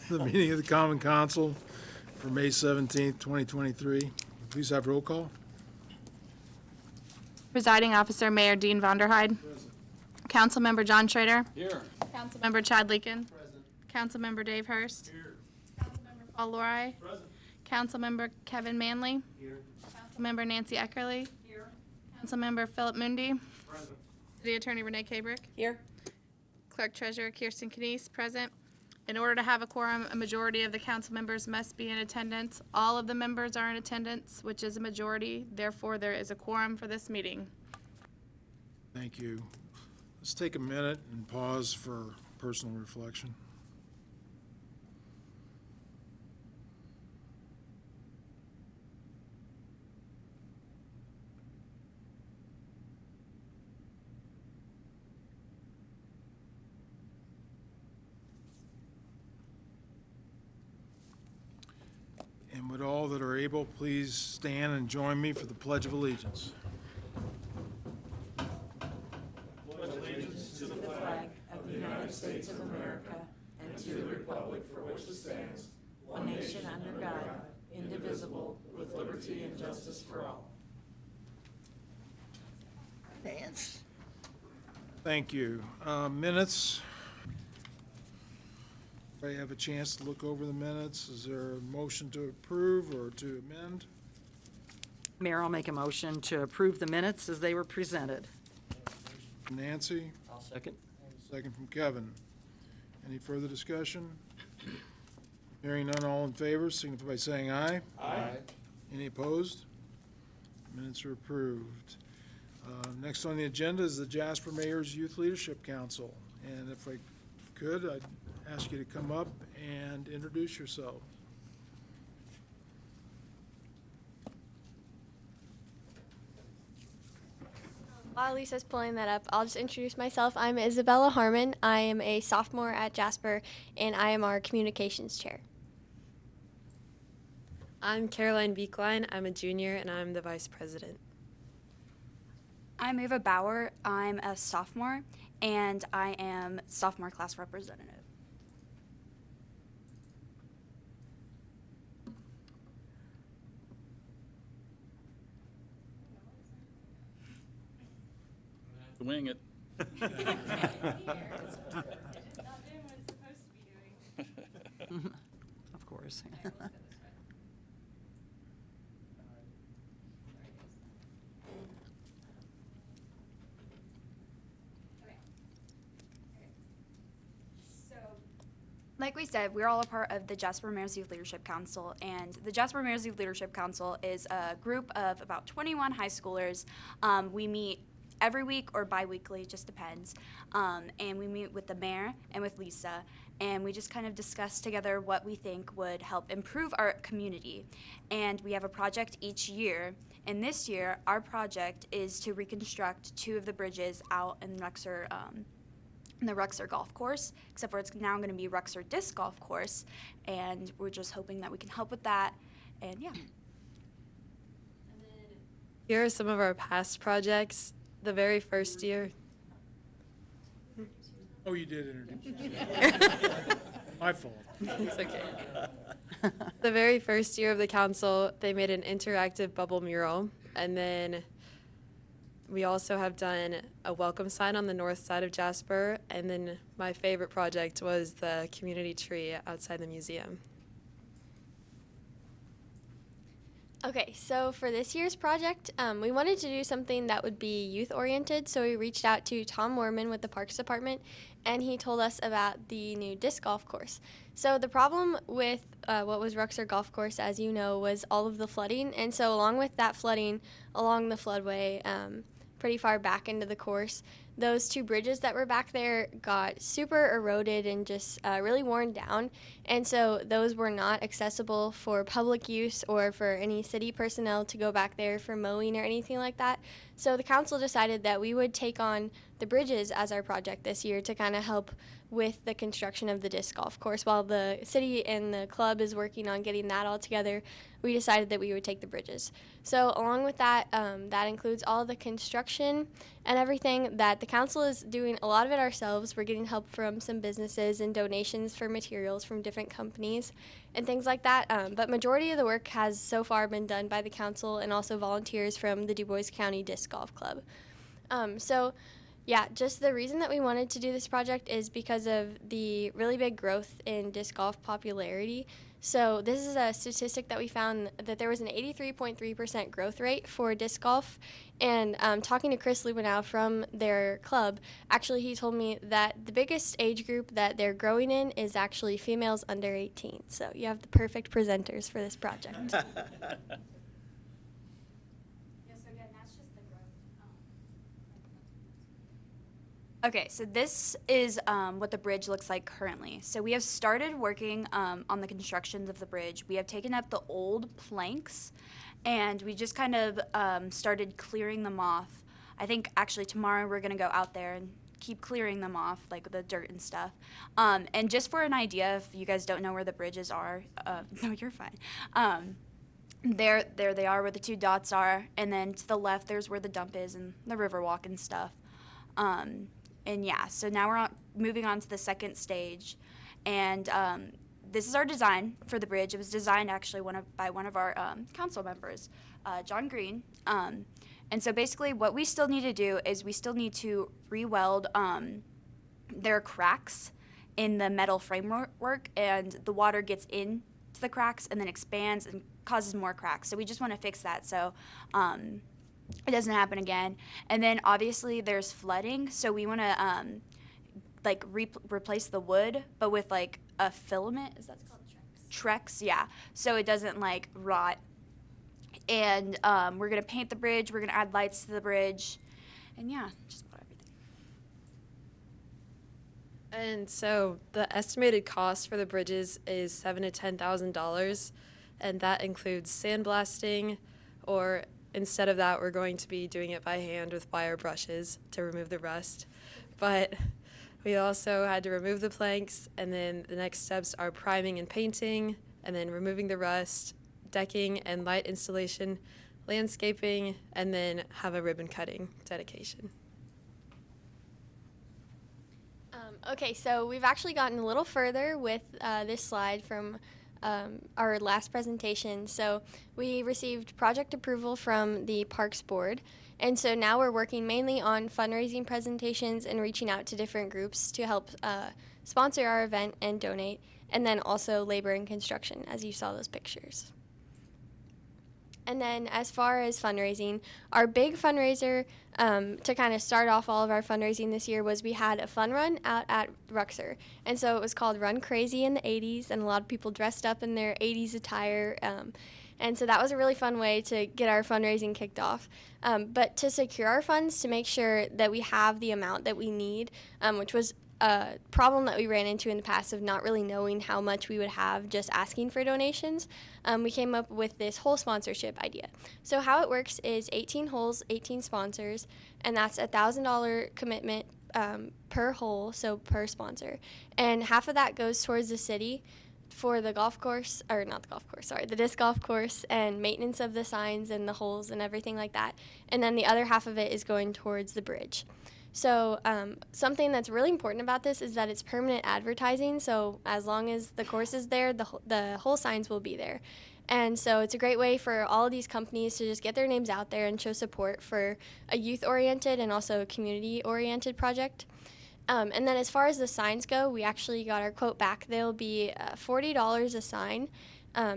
the meeting of the Common Council for May 17th, 2023. Please have roll call. Presiding Officer Mayor Dean Vonderhyde. Councilmember John Schrader. Here. Councilmember Chad Leakin. Councilmember Dave Hurst. Here. Councilmember Paul Lori. Present. Councilmember Kevin Manley. Here. Councilmember Nancy Eckerly. Here. Councilmember Philip Mundy. Present. City Attorney Renee Kabrick. Here. Clerk Treasurer Kirsten Knies, present. In order to have a quorum, a majority of the council members must be in attendance. All of the members are in attendance, which is a majority. Therefore, there is a quorum for this meeting. Thank you. Let's take a minute and pause for personal reflection. And would all that are able, please stand and join me for the Pledge of Allegiance. One nation under God, indivisible, with liberty and justice for all. Dance. Thank you. Minutes. I have a chance to look over the minutes. Is there a motion to approve or to amend? Mayor, I'll make a motion to approve the minutes as they were presented. Nancy, I'll second. second from Kevin. Any further discussion? Hearing none, all in favor, signify by saying aye. Aye. Any opposed? Minutes are approved. Next on the agenda is the Jasper Mayor's Youth Leadership Council. And if I could, I'd ask you to come up and introduce yourself. While Lisa's pulling that up, I'll just introduce myself. I'm Isabella Harmon. I am a sophomore at Jasper, and I am our communications chair. I'm Caroline Beekline. I'm a junior and I'm the vice president. I'm Ava Bauer. I'm a sophomore, and I am sophomore class representative. Wing it. Of course. Like we said, we're all a part of the Jasper Mayor's Youth Leadership Council, and the Jasper Mayor's Youth Leadership Council is a group of about 21 high schoolers. We meet every week or bi-weekly, just depends, and we meet with the mayor and with Lisa, and we just kind of discuss together what we think would help improve our community. And we have a project each year, and this year our project is to reconstruct 2 of the bridges out in Rexer, in the Rexer Golf Course, except for it's now going to be Rexer Disc Golf Course, and we're just hoping that we can help with that, and yeah. Here are some of our past projects. The very first year. Oh, you did introduce yourself. My fault. It's okay. The very first year of the council, they made an interactive bubble mural, and then we also have done a welcome sign on the north side of Jasper, and then my favorite project was the community tree outside the museum. Okay, so for this year's project, we wanted to do something that would be youth-oriented, so we reached out to Tom Worman with the Parks Department, and he told us about the new disc golf course. So the problem with what was Rexer Golf Course, as you know, was all of the flooding, and so along with that flooding along the floodway, pretty far back into the course, those 2 bridges that were back there got super eroded and just really worn down, and so those were not accessible for public use or for any city personnel to go back there for mowing or anything like that. So the council decided that we would take on the bridges as our project this year to kind of help with the construction of the disc golf course. While the city and the club is working on getting that all together, we decided that we would take the bridges. So along with that, that includes all the construction and everything that the council is doing a lot of it ourselves. We're getting help from some businesses and donations for materials from different companies and things like that. But majority of the work has so far been done by the council and also volunteers from the Du Bois County Disc Golf Club. Yeah, just the reason that we wanted to do this project is because of the really big growth in disc golf popularity. So this is a statistic that we found that there was an 83.3% growth rate for disc golf. And talking to Chris Lubenow from their club, actually he told me that the biggest age group that they're growing in is actually females under 18. So you have the perfect presenters for this project. Okay, so this is what the bridge looks like currently. So we have started working on the constructions of the bridge. We have taken up the old planks, and we just kind of started clearing them off. I think actually tomorrow we're going to go out there and keep clearing them off, like the dirt and stuff. And just for an idea, if you guys don't know where the bridges are, no, you're fine. There they are where the two dots are, and then to the left there's where the dump is and the river walk and stuff. And yeah, so now we're moving on to the second stage, and this is our design for the bridge. It was designed actually by one of our council members, John Green. And so basically what we still need to do is we still need to re-weld there are cracks in the metal framework, and the water gets into the cracks and then expands and causes more cracks. So we just want to fix that so it doesn't happen again. And then obviously there's flooding, so we want to like replace the wood, but with like a filament. Is that called Trex? Yeah. So it doesn't like rot. And we're gonna paint the bridge. We're gonna add lights to the bridge, and yeah, just about everything. And so the estimated cost for the bridges is $7,000 to $10,000, and that includes sandblasting, or instead of that, we're going to be doing it by hand with wire brushes to remove the rust. But we also had to remove the planks, and then the next steps are priming and painting, and then removing the rust, decking and light installation, landscaping, and then have a ribbon cutting dedication. Okay, so we've actually gotten a little further with this slide from our last presentation. So we received project approval from the Parks Board, and so now we're working mainly on fundraising presentations and reaching out to different groups to help sponsor our event and donate, and then also labor and construction, as you saw those pictures. And then as far as fundraising, our big fundraiser to kind of start off all of our fundraising this year was we had a fun run out at Ruxer. And so it was called Run Crazy in the 80s, and a lot of people dressed up in their 80s attire. And so that was a really fun way to get our fundraising kicked off. But to secure our funds, to make sure that we have the amount that we need, which was a problem that we ran into in the past of not really knowing how much we would have just asking for donations, we came up with this whole sponsorship idea. So how it works is 18 holes, 18 sponsors, and that's a $1,000 commitment per hole, so per sponsor. And half of that goes towards the city for the golf course, or not the golf course, sorry, the disc golf course and maintenance of the signs and the holes and everything like that. And then the other half of it is going towards the bridge. So something that's really important about this is that it's permanent advertising. So as long as the course is there, the whole signs will be there. And so it's a great way for all of these companies to just get their names out there and show support for a youth-oriented and also a community-oriented project. And then as far as the signs go, we actually got our quote back. They'll be $40 a sign.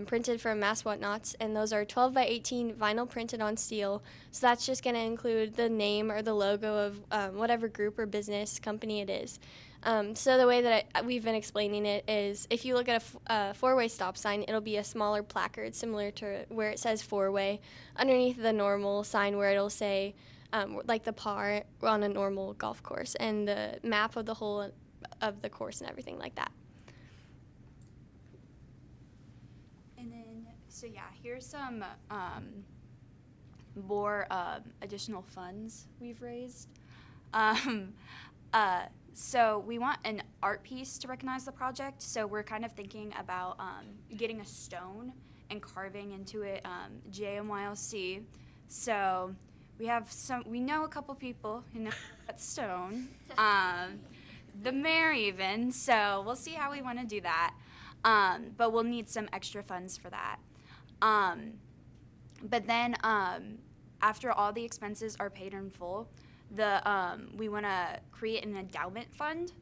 Printed from Mass Whatnots, and those are 12 by 18 vinyl printed on steel. So that's just going to include the name or the logo of whatever group or business company it is. So the way that we've been explaining it is if you look at a four-way stop sign, it'll be a smaller placard similar to where it says four-way underneath the normal sign where it'll say like the par on a normal golf course and the map of the hole of the course and everything like that. So yeah, here's some more additional funds we've raised. So we want an art piece to recognize the project. So we're kind of thinking about getting a stone and carving into it JMYLC. So we know a couple people who know that stone. The mayor even. So we'll see how we want to do that. But we'll need some extra funds for that. But then after all the expenses are paid in full, we want to create an endowment fund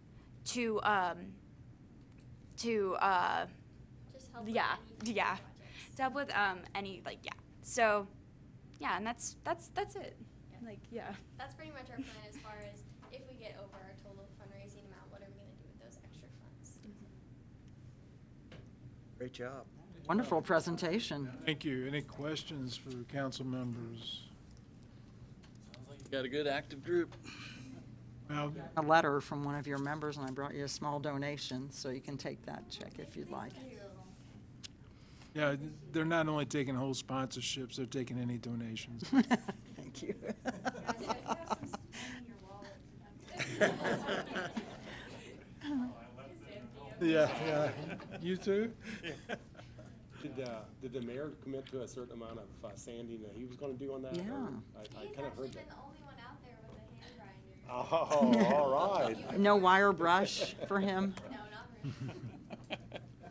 to Just help with yeah, any yeah. projects. to help with any So yeah, and that's it. Yeah. Like yeah. That's pretty much our plan as far as if we get over our total fundraising amount, what are we gonna do with those extra funds? Great job. Wonderful presentation. Thank you. Any questions for council members? Sounds like you got a good active group. Well, A letter from one of your members, and I brought you a small donation, so you can take that check if you'd like. yeah, they're not only taking whole sponsorships, they're taking any donations. Thank you. Yeah. You too? Did the mayor commit to a certain amount of sanding that he was gonna do on that? Yeah. I kind of heard that. the only one out there with a hand grinder. Oh, all right. No wire brush for him. No, not really.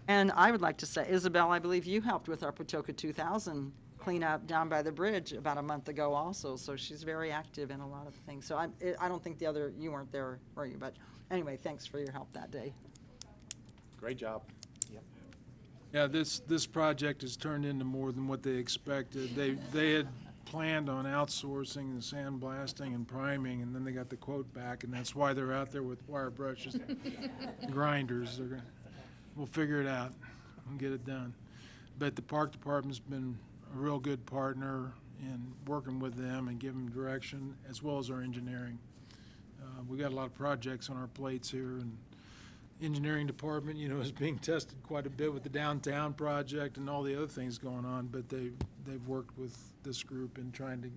And I would like to say, Isabel, I believe you helped with our Patoka 2000 cleanup down by the bridge about a month ago also, so she's very active in a lot of things. So I don't think you weren't there, were you? But anyway, thanks for your help that day. Great job. Yeah, this project has turned into more than what they expected. They had planned on outsourcing the sandblasting and priming, and then they got the quote back, and that's why they're out there with wire brushes and grinders. We'll figure it out and get it done. But the park department's been a real good partner in working with them and giving them direction, as well as our engineering. We got a lot of projects on our plates here, and engineering department, is being tested quite a bit with the downtown project and all the other things going on, but they've worked with this group in trying to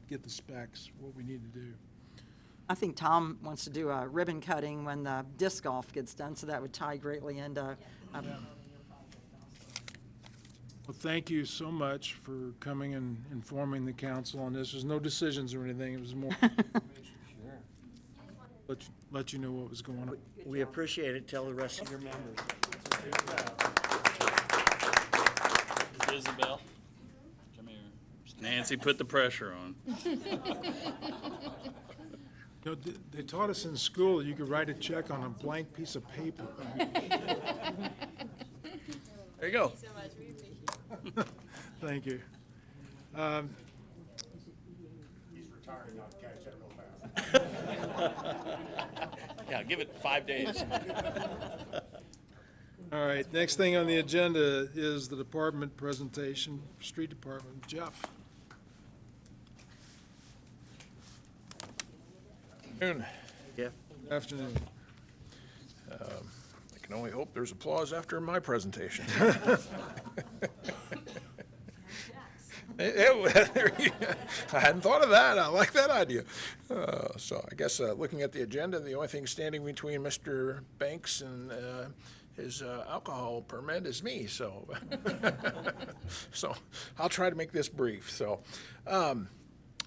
get the specs, what we need to do. I think Tom wants to do a ribbon cutting when the disc golf gets done, so that would tie greatly into. Well, thank you so much for coming and informing the council on this. There's no decisions or anything, it was more let you know what was going on. We appreciate it. Tell the rest of your members. Isabel, come here. Nancy put the pressure on. They taught us in school you could write a check on a blank piece of paper. There you go. So much, we appreciate it. Thank you. He's retired now, catch that real fast. Yeah, give it 5 days. All right, next thing on the agenda is the department presentation, street department. Jeff? Afternoon. Yeah. Afternoon. I can only hope there's applause after my presentation. I hadn't thought of that. I like that idea. So I guess looking at the agenda, the only thing standing between Mr. Banks and his alcohol permit is me. So, so I'll try to make this brief. So.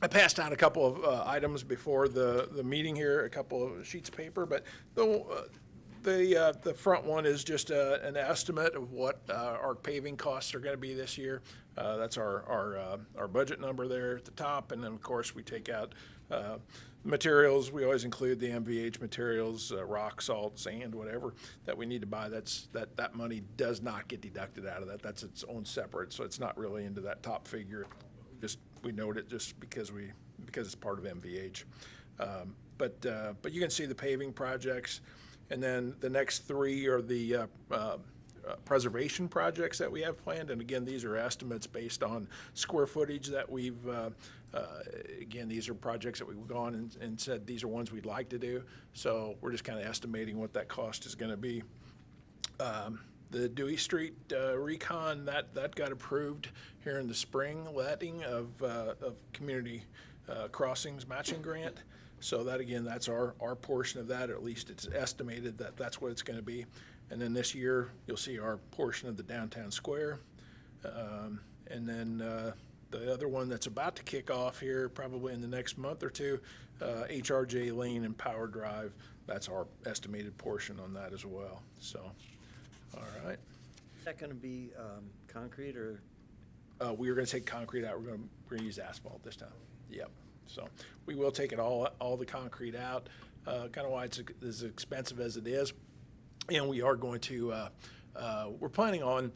I passed out a couple of items before the meeting here, a couple of sheets of paper, but the front one is just an estimate of what our paving costs are going to be this year. That's our budget number there at the top, and then of course we take out materials. We always include the MVH materials, rock, salt, sand, whatever that we need to buy. That money does not get deducted out of that. That's its own separate, so it's not really into that top figure. We note it just because it's part of MVH. But you can see the paving projects, and then the next three are the preservation projects that we have planned. And again, these are estimates based on square footage that we've. Again, these are projects that we've gone and said these are ones we'd like to do. So we're just kind of estimating what that cost is going to be. The Dewey Street recon, that got approved here in the spring, letting of community crossings matching grant. So that, again, that's our portion of that, or at least it's estimated that that's what it's gonna be. And then this year, you'll see our portion of the downtown square. And then the other one that's about to kick off here, probably in the next month or two, HRJ Lane and Power Drive, that's our estimated portion on that as well, so, all right. Is that gonna be concrete or? We are gonna take concrete out, we're gonna use asphalt this time, yep. So, we will take it all the concrete out, kinda why it's as expensive as it is. And we are going to, we're planning on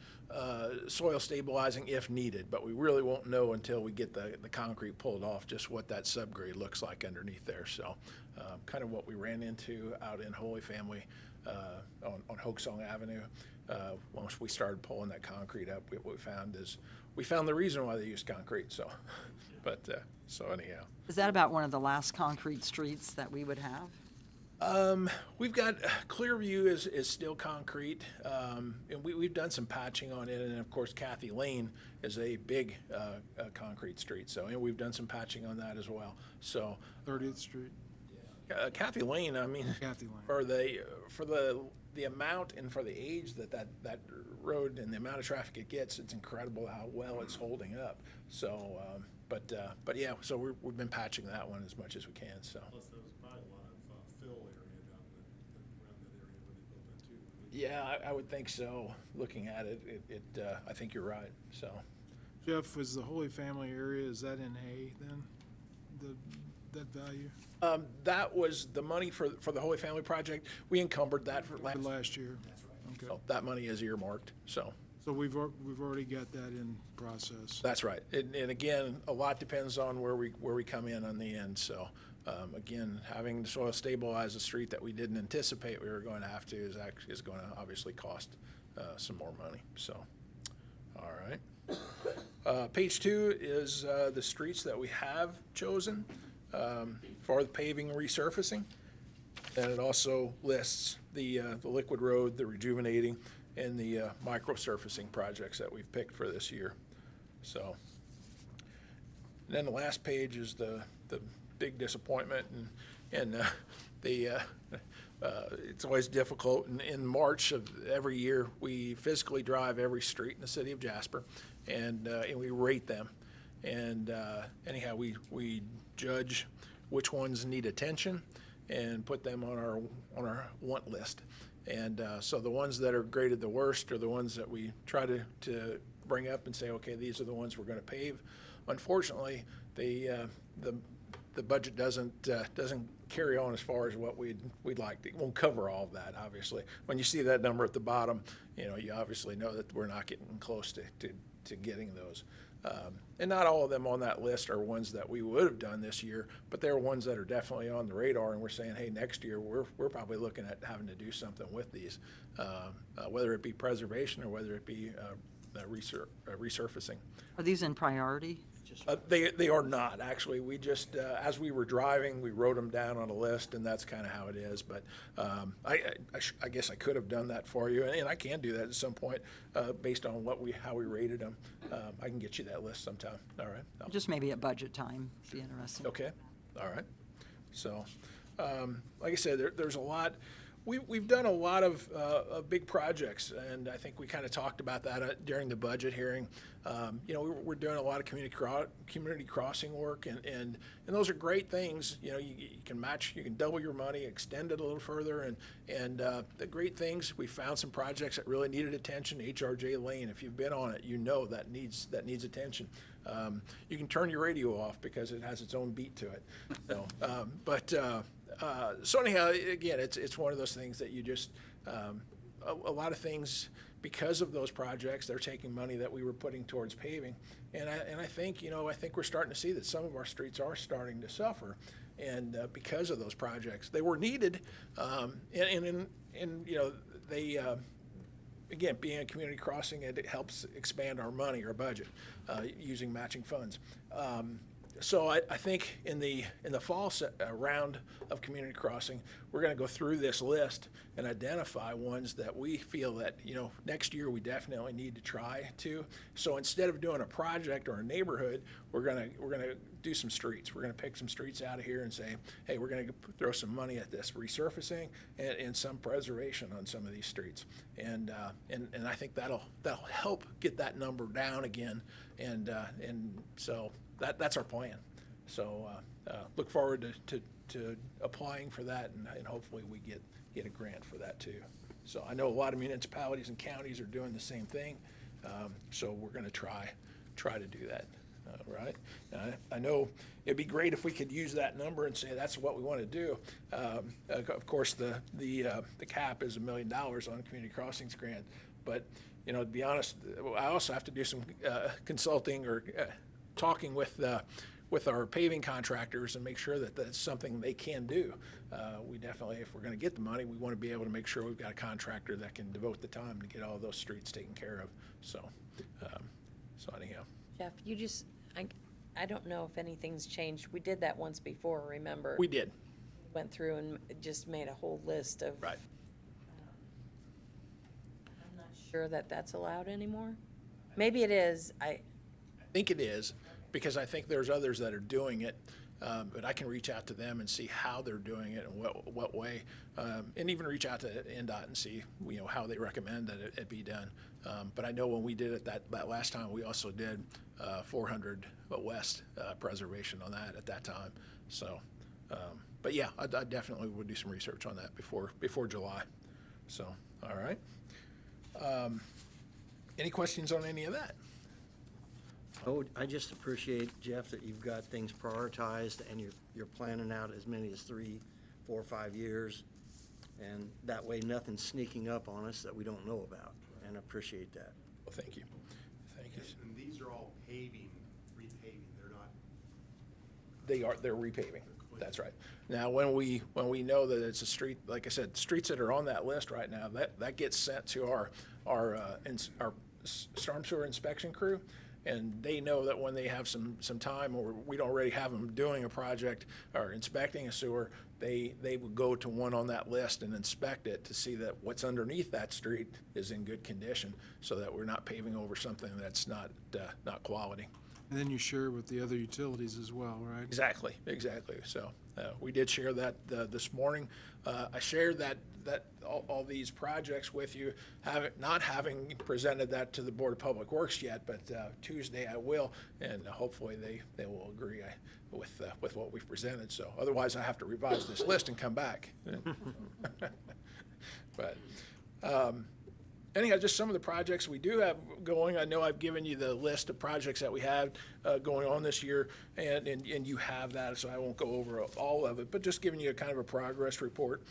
soil stabilizing if needed, but we really won't know until we get the concrete pulled off, just what that subgrade looks like underneath there. So kind of what we ran into out in Holy Family on Hoaksong Avenue. Once we started pulling that concrete up, what we found is, we found the reason why they used concrete, so, but, so anyhow. Is that about one of the last concrete streets that we would have? We've got, Clearview is still concrete, and we've done some patching on it, and of course Kathy Lane is a big, concrete street, so, and we've done some patching on that as well, so. 30th Street, Kathy Lane, I mean, Kathy Lane. for the amount and for the age that road and the amount of traffic it gets, it's incredible how well it's holding up, so, but yeah, so we've been patching that one as much as we can, so. Plus, there was probably a lot of fill area down around that area when they built that too. Yeah, I would think so. Looking at it, I think you're right, so. Jeff, was the Holy Family area, is that in A then, that value? That was the money for the Holy Family project. We encumbered that for For last year? Okay. so that money is earmarked, so. So we've already got that in process. That's right. And again, a lot depends on where we come in on the end, so. Again, having the soil stabilize a street that we didn't anticipate we were going to have to is going to obviously cost some more money, so. All right. Page 2 is the streets that we have chosen for the paving and resurfacing. And it also lists the liquid road, the rejuvenating, and the micro surfacing projects that we've picked for this year. So, and then the last page is the big disappointment, and it's always difficult. In March of every year, we physically drive every street in the city of Jasper, and we rate them. And anyhow, we judge which ones need attention and put them on our want list. And so the ones that are graded the worst are the ones that we try to bring up and say, okay, these are the ones we're going to pave. Unfortunately, the budget doesn't carry on as far as what we'd like. It won't cover all of that, obviously. When you see that number at the bottom, you obviously know that we're not getting close to getting those. And not all of them on that list are ones that we would have done this year, but they're ones that are definitely on the radar, and we're saying, hey, next year we're probably looking at having to do something with these, whether it be preservation or whether it be resurfacing. Are these in priority? They are not, actually. We just, as we were driving, we wrote them down on a list, and that's kind of how it is. But I guess I could have done that for you, and I can do that at some point based on how we rated them. I can get you that list sometime. All right. Just maybe at budget time, be interesting. Okay. All right. So, like I said, there's a lot. We've done a lot of big projects, and I think we kind of talked about that during the budget hearing. We're doing a lot of community crossing work, and those are great things. You can match, you can double your money, extend it a little further, and the great things. We found some projects that really needed attention. HRJ Lane, if you've been on it, you know that needs attention. You can turn your radio off because it has its own beat to it. So, so anyhow, again, it's one of those things that you just, a lot of things, because of those projects, they're taking money that we were putting towards paving. And I think, I think we're starting to see that some of our streets are starting to suffer. And because of those projects, they were needed. And they, again, being a community crossing, it helps expand our money, our budget, using matching funds. So I think in the fall round of community crossing, we're going to go through this list and identify ones that we feel that, next year we definitely need to try to. So instead of doing a project or a neighborhood, we're going to do some streets. We're going to pick some streets out of here and say, hey, we're going to throw some money at this resurfacing and some preservation on some of these streets. And I think that'll help get that number down again. And so that's our plan. So look forward to applying for that, and hopefully we get a grant for that too. So I know a lot of municipalities and counties are doing the same thing. So we're going to try to do that. Right? I know it'd be great if we could use that number and say that's what we want to do. Of course, the cap is $1 million on community crossings grant, but to be honest, I also have to do some consulting or talking with our paving contractors and make sure that that's something they can do. We definitely, if we're going to get the money, we want to be able to make sure we've got a contractor that can devote the time to get all those streets taken care of. So anyhow. Jeff, I don't know if anything's changed. We did that once before, remember? We did. Went through and just made a whole list of. Right. I'm not sure that that's allowed anymore. Maybe it is. I think it is, because I think there's others that are doing it, but I can reach out to them and see how they're doing it and what way, and even reach out to NDOT and see how they recommend that it be done. But I know when we did it that last time, we also did 400 West preservation on that at that time. So, but yeah, I definitely would do some research on that before July. So, all right. Any questions on any of that? Oh, I just appreciate, Jeff, that you've got things prioritized and you're planning out as many as 3, 4, 5 years. And that way nothing's sneaking up on us that we don't know about. And I appreciate that. Well, thank you. Thank you. And these are all paving, repaving, they're not. They're repaving. That's right. Now, when we know that it's a street, like I said, streets that are on that list right now, that gets sent to our storm sewer inspection crew. And they know that when they have some time, or we don't already have them doing a project or inspecting a sewer, they would go to one on that list and inspect it to see that what's underneath that street is in good condition, so that we're not paving over something that's not quality. And then you share with the other utilities as well, right? Exactly. So we did share that this morning. I shared that all these projects with you, not having presented that to the Board of Public Works yet, but Tuesday I will, and hopefully they will agree with what we've presented. So otherwise I have to revise this list and come back. But anyhow, just some of the projects we do have going. I know I've given you the list of projects that we have going on this year, and you have that, so I won't go over all of it, but just giving you a kind of a progress report.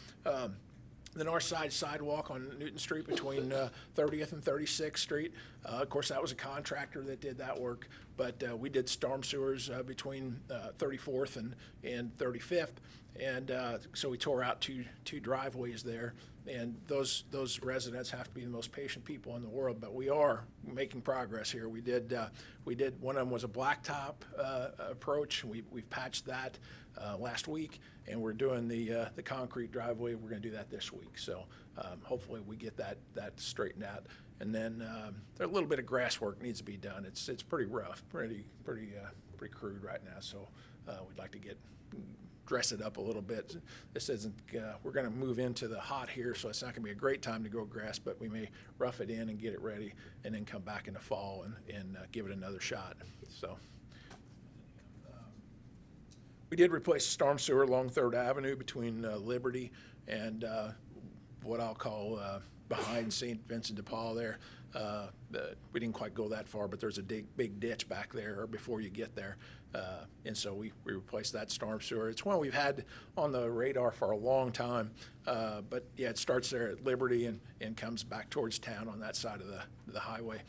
The north side sidewalk on Newton Street between 30th and 36th Street. Of course, that was a contractor that did that work, but we did storm sewers between 34th and 35th, and so we tore out two driveways there. And those residents have to be the most patient people in the world, but we are making progress here. We did one of them was a blacktop approach. We've patched that last week, and we're doing the concrete driveway. We're going to do that this week. So hopefully we get that straightened out. And then a little bit of grass work needs to be done. It's pretty rough, pretty crude right now. So we'd like to dress it up a little bit. This isn't, we're going to move into the hot here, so it's not going to be a great time to grow grass, but we may rough it in and get it ready and then come back in the fall and give it another shot. So we did replace storm sewer along 3rd Avenue between Liberty and what I'll call behind St. Vincent de Paul there. We didn't quite go that far, but there's a big ditch back there or before you get there. And so we replaced that storm sewer. It's one we've had on the radar for a long time. But yeah, it starts there at Liberty and comes back towards town on that side of the highway,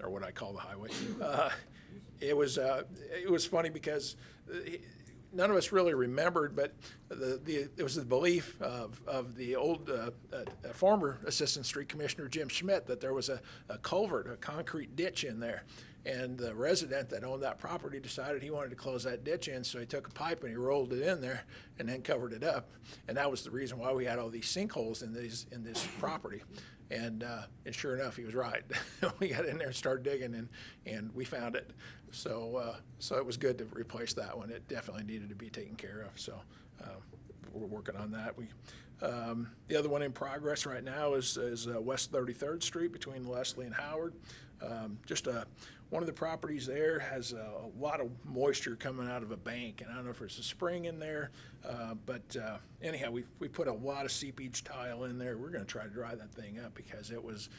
or what I call the highway. It was funny because none of us really remembered, but it was the belief of the old former Assistant Street Commissioner Jim Schmidt that there was a culvert, a concrete ditch in there. And the resident that owned that property decided he wanted to close that ditch in, so he took a pipe and he rolled it in there and then covered it up. And that was the reason why we had all these sinkholes in this property. And sure enough, he was right. We got in there and started digging, and we found it. So it was good to replace that one. It definitely needed to be taken care of. So we're working on that. The other one in progress right now is West 33rd Street between Leslie and Howard. One of the properties there has a lot of moisture coming out of a bank, and I don't know if there's a spring in there, but anyhow, we put a lot of seepage tile in there. We're going to try to dry that thing up because it was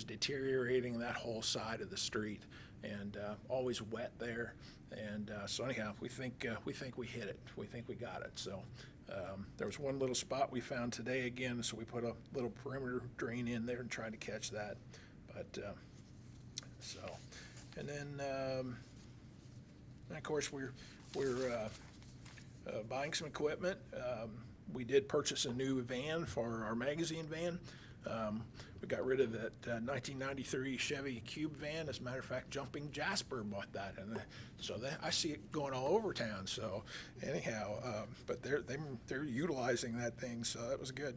deteriorating that whole side of the street, and always wet there. And so anyhow, we think we hit it. We think we got it. So there was one little spot we found today again, so we put a little perimeter drain in there and tried to catch that. But and then of course we're buying some equipment. We did purchase a new van for our magazine van. We got rid of that 1993 Chevy Cube van. As a matter of fact, Jumping Jasper bought that, and so I see it going all over town. So anyhow, but they're utilizing that thing, so that was good.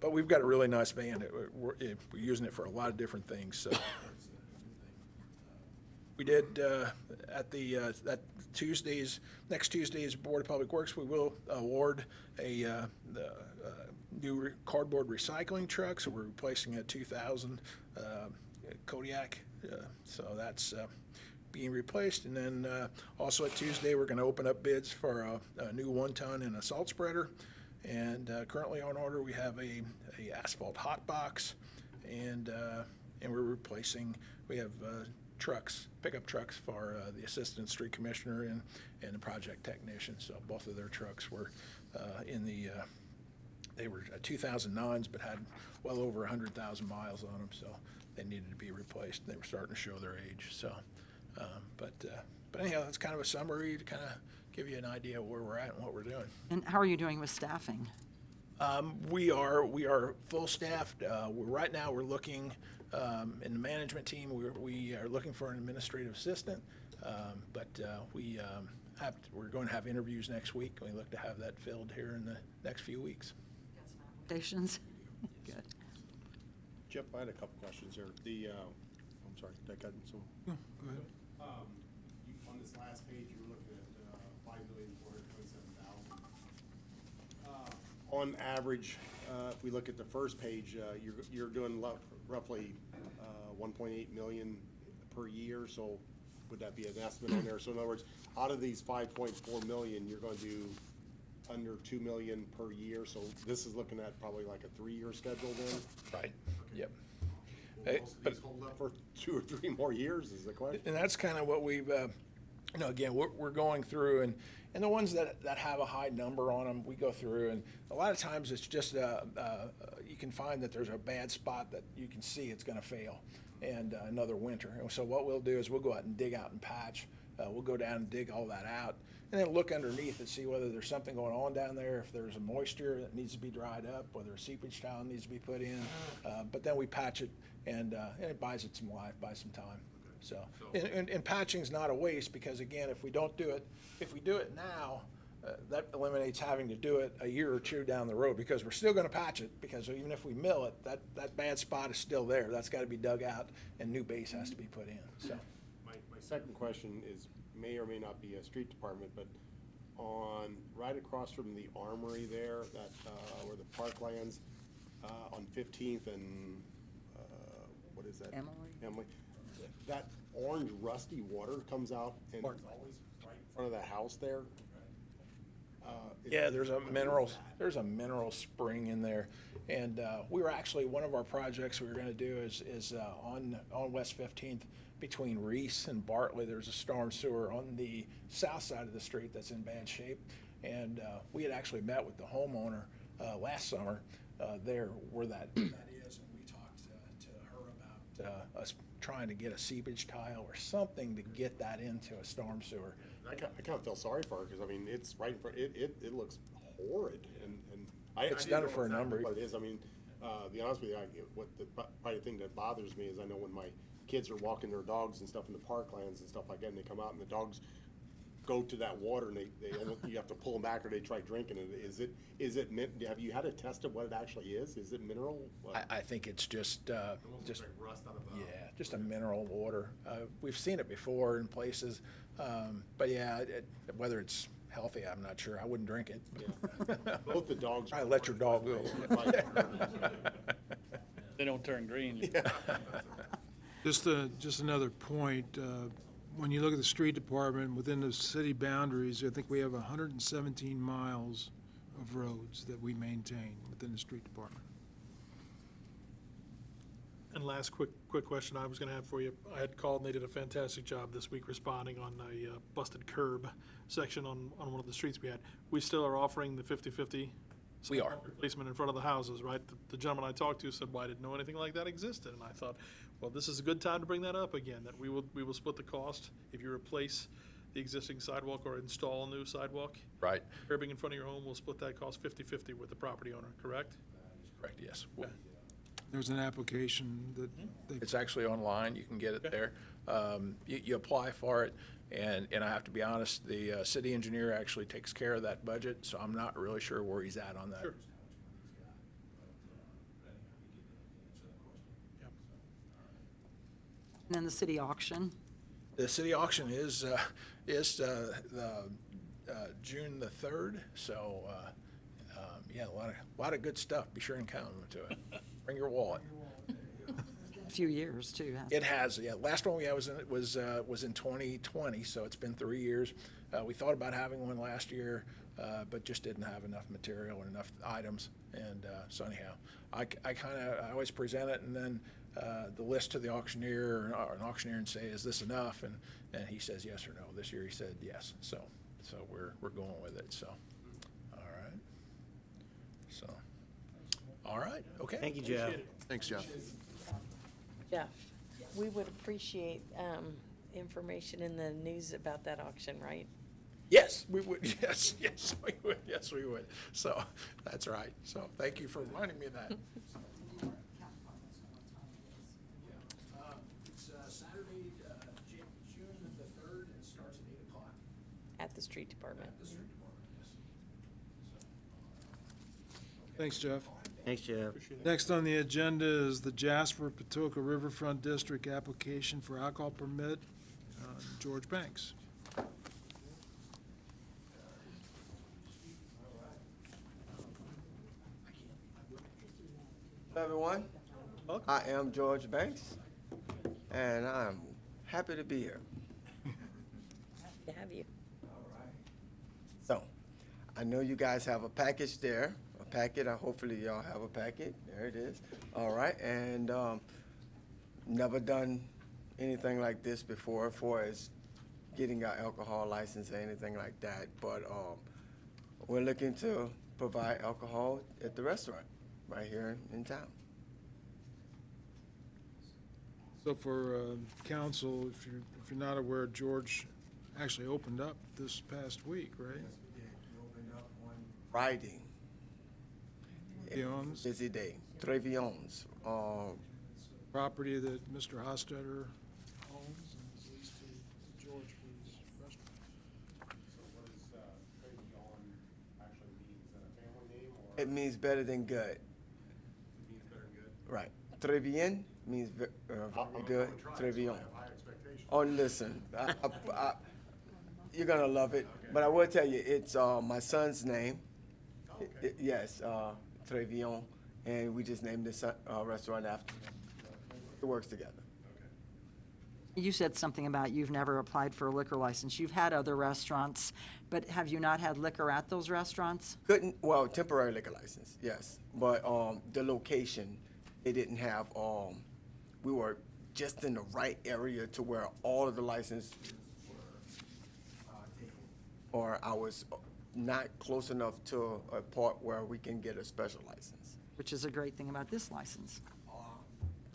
But we've got a really nice van. We're using it for a lot of different things. So we did at next Tuesday's Board of Public Works, we will award the new cardboard recycling truck. So we're replacing a 2000 Kodiak. So that's being replaced. And then also at Tuesday, we're going to open up bids for a new 1-ton and a salt spreader. And currently on order, we have a asphalt hot box, and we're replacing. We have pickup trucks for the Assistant Street Commissioner and the project technician. So both of their trucks were they were 2009s, but had well over 100,000 miles on them, so they needed to be replaced. They were starting to show their age. So, but anyhow, that's kind of a summary to kind of give you an idea of where we're at and what we're doing. And how are you doing with staffing? We are full staffed. Right now we're looking in the management team. We are looking for an administrative assistant, but we're going to have interviews next week. We look to have that filled here in the next few weeks. Stations? Good. Jeff, I had a couple questions here. I'm sorry, did I cut some? No, go ahead. On this last page, you were looking at $5,427,000. On average, if we look at the first page, you're doing roughly 1.8 million per year. So would that be an estimate on there? So in other words, out of these 5.4 million, you're going to do under 2 million per year. So this is looking at probably like a 3-year schedule then? Right. Yep. Will most of these hold up for 2 or 3 more years is the question? And that's kind of what we've, again, we're going through, and the ones that have a high number on them, we go through, and a lot of times it's just, you can find that there's a bad spot that you can see it's going to fail, and another winter. And so what we'll do is we'll go out and dig out and patch. We'll go down and dig all that out, and then look underneath and see whether there's something going on down there, if there's a moisture that needs to be dried up, whether a seepage tile needs to be put in. But then we patch it, and it buys it some life, buys some time. So, and patching's not a waste, because again, if we don't do it, if we do it now, that eliminates having to do it a year or two down the road, because we're still going to patch it, because even if we mill it, that bad spot is still there. That's got to be dug out, and new base has to be put in. So. My second question is, may or may not be a street department, but right across from the armory there, that where the park lands, on 15th and what is that? Emily. That orange rusty water comes out and it's always right in front of the house there. Yeah, there's a mineral spring in there, and we were actually, one of our projects we were going to do is on West 15th between Reese and Bartley. There's a storm sewer on the south side of the street that's in bad shape, and we had actually met with the homeowner last summer there where that is, and we talked to her about us trying to get a seepage tile or something to get that into a storm sewer. I kind of feel sorry for her, because, I mean, it's right in front, it looks horrid, and I It's didn't done know it for a exactly number. what it is. I mean, to be honest with you, probably the thing that bothers me is I know when my kids are walking their dogs and stuff in the parklands and stuff like that, and they come out and the dogs go to that water and you have to pull them back or they try drinking it. Have you had a test of what it actually is? Is it mineral? I think it's just Like rust out of a. yeah, just a mineral water. We've seen it before in places, but yeah, whether it's healthy, I'm not sure. I wouldn't drink it. Yeah. Both the dogs. I let your dog go. They don't turn green. Just another point, when you look at the street department, within the city boundaries, I think we have 117 miles of roads that we maintain within the street department. And last quick question I was gonna have for you. I had called and they did a fantastic job this week responding on a busted curb section on one of the streets we had. We still are offering the 50/50 We are. replacement in front of the houses, right? The gentleman I talked to said, well, I didn't know anything like that existed. And I thought, well, this is a good time to bring that up again, that we will split the cost if you replace the existing sidewalk or install a new sidewalk. Right. Curbing in front of your home, we'll split that cost 50/50 with the property owner, correct? Correct, yes. Okay. There's an application that they It's actually online, you can get it there. You apply for it, and I have to be honest, the city engineer actually takes care of that budget, so I'm not really sure where he's at on that. Sure. And then the city auction. The city auction is the June the 3rd, so, yeah, a lot of good stuff. Be sure and come to it. Bring your wallet. A few years, too. hasn't It has, yeah. Last one we had was in 2020, so it's been 3 years. We thought about having one last year, but just didn't have enough material or enough items. And so anyhow, I always present it, and then the list to the auctioneer, or an auctioneer, and say, is this enough? And he says yes or no. This year he said yes, so we're going with it. So, all right. So, all right. Okay. Thank you, Jeff. Thanks, Jeff. Jeff, we would appreciate information in the news about that auction, right? Yes, we would. Yes, we would. Yes, we would. So that's right. So thank you for reminding me of that. It's Saturday, June the 3rd, and it starts at 8 o'clock. At the street department. The street department, yes. Thanks, Jeff. Thanks, Jeff. Next on the agenda is the Jasper Patoka Riverfront District application for alcohol permit, George Banks. Hello, everyone. I am George Banks, and I'm happy to be here. To have you. So, I know you guys have a package there, a packet. Hopefully y'all have a packet. There it is. All right, and never done anything like this before, as far as getting our alcohol license or anything like that. But we're looking to provide alcohol at the restaurant right here in town. So for council, if you're not aware, George actually opened up this past week, right? We opened up on Friday. Trevions. Busy day. Trevions. Property that Mr. Hostetter owns and is leased to George for his restaurant. So what does Travion actually mean? Is that a family name or? It means better than good. It means better than good? Right. Trevien means I'm good. gonna try, so I Trevion. have high expectations. Oh, listen, you're gonna love it. But I will tell you, it's my son's name. Okay. Yes, Trevion, and we just named this restaurant after. It works together. You said something about you've never applied for a liquor license. You've had other restaurants, but have you not had liquor at those restaurants? Well, temporary liquor license, yes, but the location, they didn't have. We were just in the right area to where all of the licenses were taken, or I was not close enough to a part where we can get a special license. Which is a great thing about this license.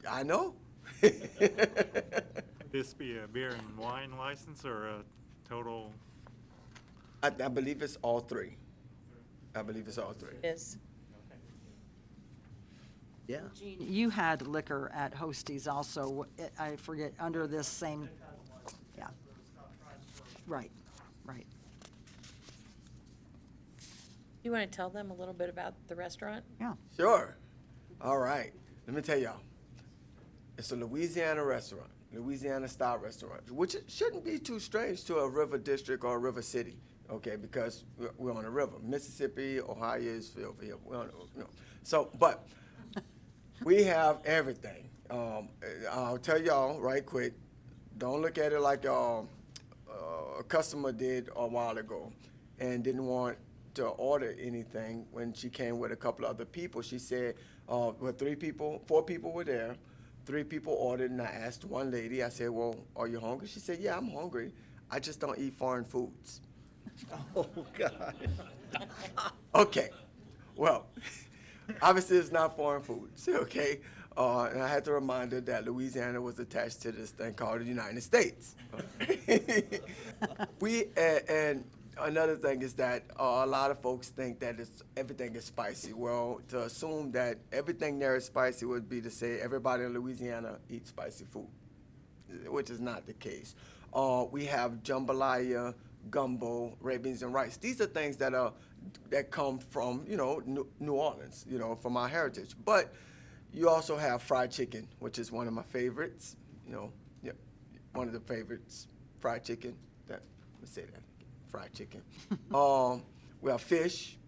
I know. This be a beer and wine license or a total I believe it's all three. I believe it's all three. Is, Yeah. You had liquor at Hostie's also, I forget, under this same, yeah. Right, right. you want to tell them a little bit about the restaurant? Yeah. Sure. All right. Let me tell y'all. It's a Louisiana restaurant, Louisiana style restaurant, which it shouldn't be too strange to a river district or a river city, okay? Because we're on a river. Mississippi, Ohio is filled for here. We don't know. So, but we have everything. I'll tell y'all right quick. Don't look at it like a customer did a while ago and didn't want to order anything. When she came with a couple of other people, she said, well, 4 people were there. 3 people ordered, and I asked one lady, I said, well, are you hungry? She said, yeah, I'm hungry. I just don't eat foreign foods. Oh, God. Okay. Well, obviously it's not foreign foods, okay? And I had to remind her that Louisiana was attached to this thing called the United States. And another thing is that a lot of folks think that everything is spicy. Well, to assume that everything there is spicy would be to say everybody in Louisiana eats spicy food, which is not the case. We have jambalaya, gumbo, red beans and rice. These are things that come from, New Orleans, from our heritage. But you also have fried chicken, which is one of my favorites, one of the favorites, fried chicken. Let me say that. Fried chicken. We have fish,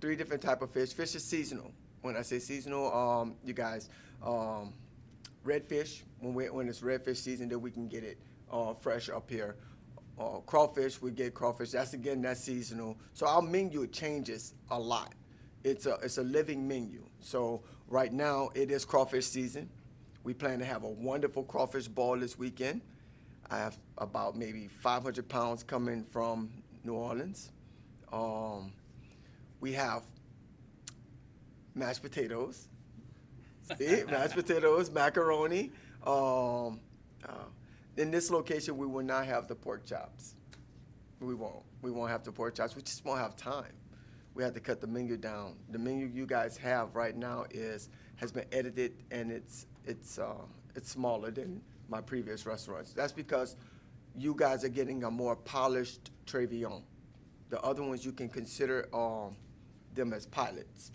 3 different type of fish. Fish is seasonal. When I say seasonal, you guys, redfish, when it's redfish season, then we can get it fresh up here. Crawfish, we get crawfish. That's seasonal. So our menu changes a lot. It's a living menu. So right now it is crawfish season. We plan to have a wonderful crawfish ball this weekend. I have about maybe 500 pounds coming from New Orleans. We have mashed potatoes. See, mashed potatoes, macaroni. In this location, we will not have the pork chops. We won't. We won't have the pork chops. We just won't have time. We have to cut the menu down. The menu you guys have right now has been edited, and it's smaller than my previous restaurants. That's because you guys are getting a more polished Trevion. The other ones you can consider them as pilots,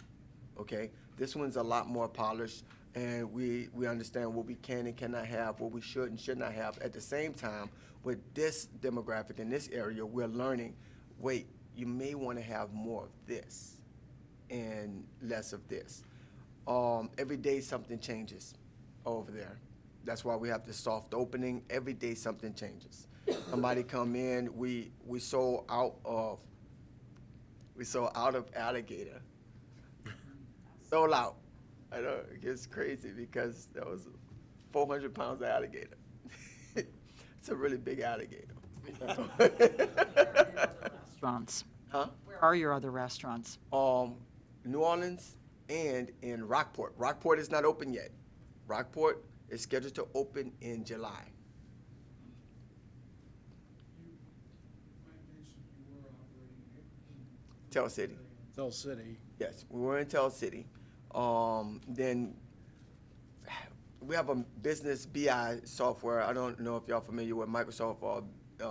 okay? This one's a lot more polished, and we understand what we can and cannot have, what we should and should not have. At the same time, with this demographic in this area, we're learning, wait, you may want to have more of this and less of this. Every day something changes over there. That's why we have the soft opening. Every day something changes. Somebody come in, we sold out of alligator. Sold out. I know, it gets crazy because that was 400 pounds of alligator. It's a really big alligator. Restaurants. Huh? Where are your other restaurants? New Orleans and in Rockport. Rockport is not open yet. Rockport is scheduled to open in July. Tell City. Tell City. Yes, we were in Tell City. Then we have a business BI software. I don't know if y'all familiar with Microsoft or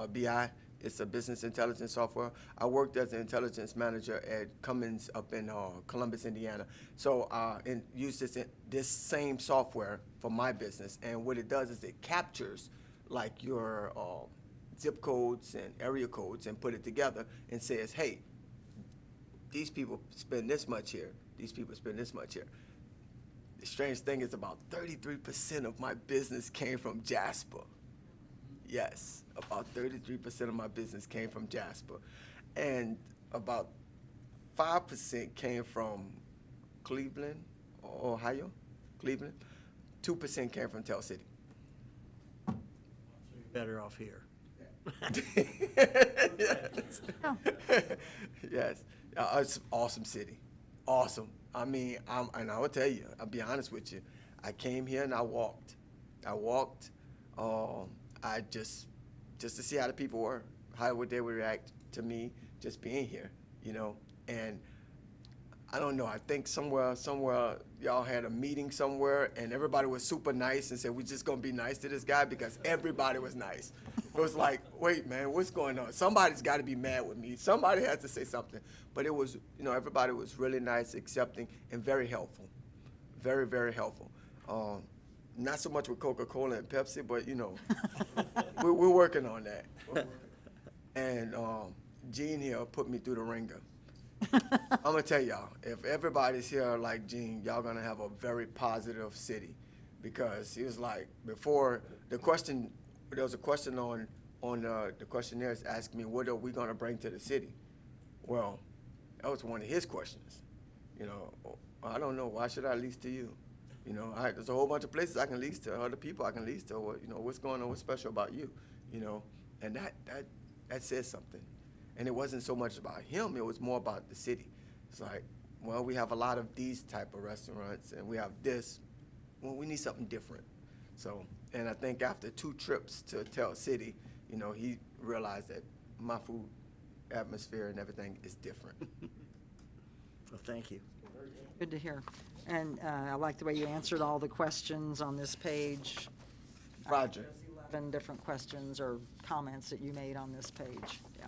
BI. It's a business intelligence software. I worked as an intelligence manager at Cummins up in Columbus, Indiana. So and use this same software for my business. And what it does is it captures like your zip codes and area codes and put it together and says, hey, these people spend this much here. These people spend this much here. The strange thing is about 33% of my business came from Jasper. Yes, about 33% of my business came from Jasper. And about 5% came from Cleveland, Ohio, Cleveland. 2% came from Tell City. Better off here. Yes. Yes. It's an awesome city. Awesome. I mean, and I will tell you, I'll be honest with you. I came here and I walked. I just to see how the people were, how would they react. to me just being here, you know, and I don't know, I think somewhere y'all had a meeting somewhere and everybody was super nice and said, we're just gonna be nice to this guy because everybody was nice. It was like, wait, man, what's going on? Somebody's gotta be mad with me. Somebody has to say something. But it was, you know, everybody was really nice, accepting, and very helpful. Very, very helpful. Not so much with Coca-Cola and Pepsi, but, you know, we're working on that. And Gene here put me through the ringer. I'm gonna tell y'all, if everybody's here like Gene, y'all gonna have a very positive city, because he was like, before the question, there was a question on the questionnaires asking me, what are we gonna bring to the city? Well, that was one of his questions. You know, I don't know, why should I lease to you? You know, there's a whole bunch of places I can lease to, other people I can lease to. What, you know, what's going on? What's special about you? You know, and that says something. And it wasn't so much about him, it was more about the city. It's like, well, we have a lot of these type of restaurants and we have this, well, we need something different. So, and I think after 2 trips to Tell City, you know, he realized that my food atmosphere and everything is different. Well, thank you. Good to hear. And I like the way you answered all the questions on this page. Roger. 11 different questions or comments that you made on this page, yeah.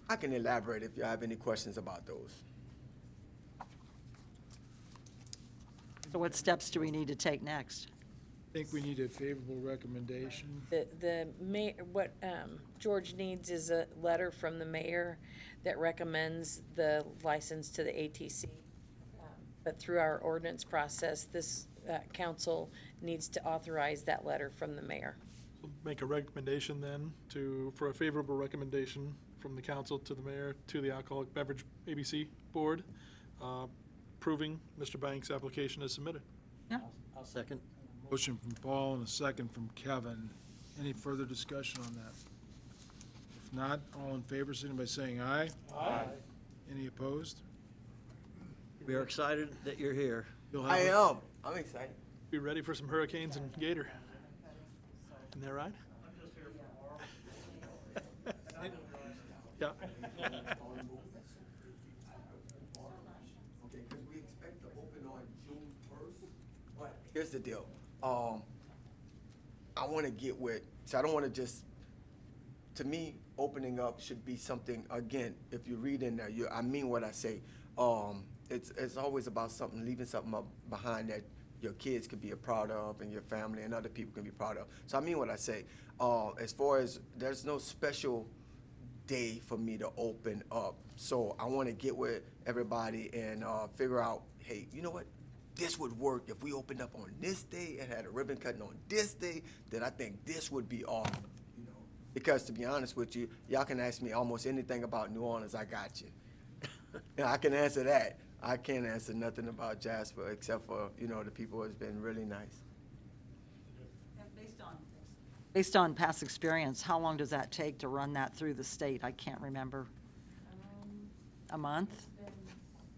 I can elaborate if you have any questions about those. So what steps do we need to take next? I think we need a favorable recommendation. The mayor, what George needs is a letter from the mayor that recommends the license to the ATC. But through our ordinance process, this council needs to authorize that letter from the mayor. Make a recommendation then for a favorable recommendation from the council to the mayor, to the Alcoholic Beverage ABC Board, approving Mr. Banks' application as submitted. Yeah. I'll second. Motion from Paul and a second from Kevin. Any further discussion on that? If not, all in favor, signify by saying aye. Aye. Any opposed? We are excited that you're here. You'll I have am. I'm excited. Be ready for some hurricanes and Gator. Isn't that right? Yeah. Okay, because we expect to open on June 1st, but here's the deal. I want to get with, so I don't want to just, to me, opening up should be something, again, if you read in there, I mean what I say. It's always about something, leaving something up behind that your kids can be proud of and your family and other people can be proud of. So I mean what I say. As far as, there's no special day for me to open up. So I want to get with everybody and figure out, hey, you know what? This would work if we opened up on this day and had a ribbon cutting on this day, then I think this would be awesome. You know? Because to be honest with you, y'all can ask me almost anything about New Orleans, I got you. And I can answer that. I can't answer nothing about Jasper except for, you know, the people has been really nice. Based on past experience, how long does that take to run that through the state? I can't remember. A month?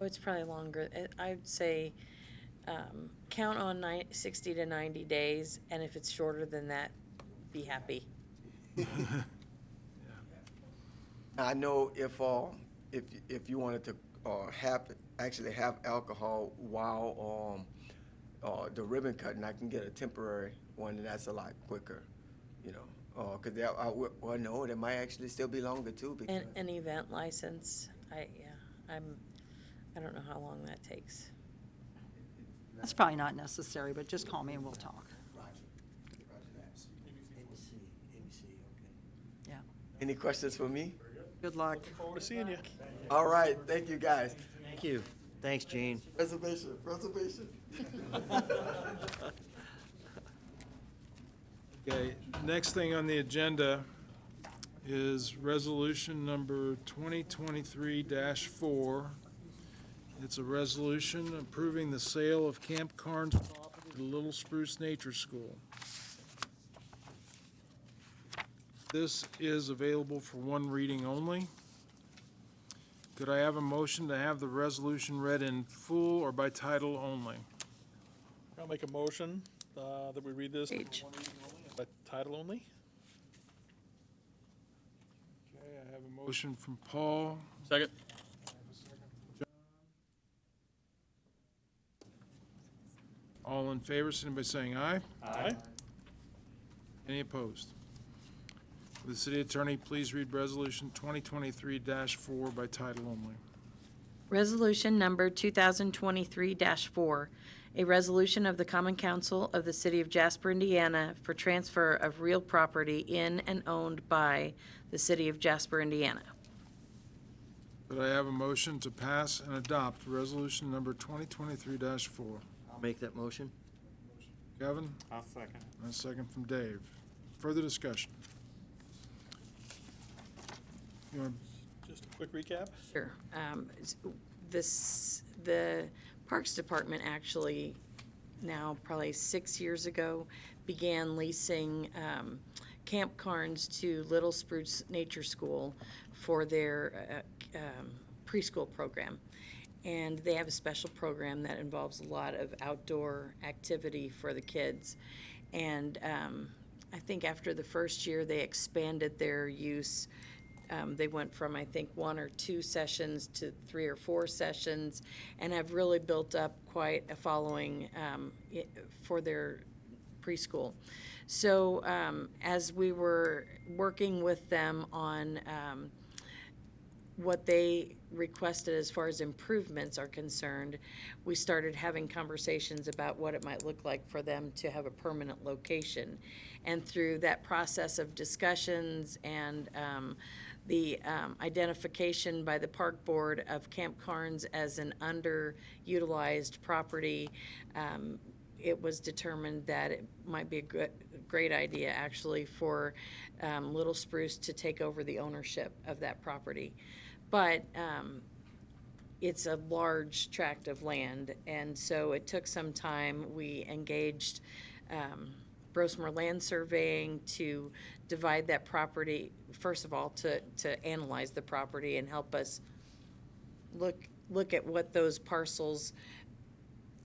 Oh, it's probably longer. I'd say count on 60 to 90 days, and if it's shorter than that, be happy. I know if you wanted to actually have alcohol while the ribbon cutting, I can get a temporary one, and that's a lot quicker, you know. Because well, no, that might actually still be longer too. Because An event license, I don't know how long that takes. That's probably not necessary, but just call me and we'll talk. Yeah. Any questions for me? Good luck. Looking forward to seeing you. All right, thank you guys. Thank you. Thanks, Gene. Reservation. Okay, next thing on the agenda is resolution number 2023-4. It's a resolution approving the sale of Camp Carnes property to Little Spruce Nature School. This is available for one reading only. Could I have a motion to have the resolution read in full or by title only? I'll make a motion that we read this by title only. Okay, I have have a motion from Paul. Second. All in favor, signify by saying aye. Aye. Any opposed? Will the city attorney please read Resolution 2023-4 by title only? Resolution number 2023-4, a resolution of the Common Council of the City of Jasper, Indiana, for transfer of real property in and owned by the City of Jasper, Indiana. Could I have a motion to pass and adopt Resolution number 2023-4? I'll make that motion. Kevin? I'll second. And a second from Dave. Further discussion? You want Just a quick recap. Sure. The Parks Department actually, now probably 6 years ago, began leasing camp carns to Little Spruce Nature School for their preschool program. And they have a special program that involves a lot of outdoor activity for the kids. And I think after the first year, they expanded their use. They went from, I think, 1 or 2 sessions to 3 or 4 sessions, and have really built up quite a following for their preschool. So as we were working with them on what they requested as far as improvements are concerned, we started having conversations about what it might look like for them to have a permanent location. And through that process of discussions and the identification by the park board of Camp Carnes as an underutilized property, it was determined that it might be a great idea actually for Little Spruce to take over the ownership of that property. But it's a large tract of land, and so it took some time. We engaged Brosmer Land Surveying to divide that property, first of all, to analyze the property and help us look at what those parcels,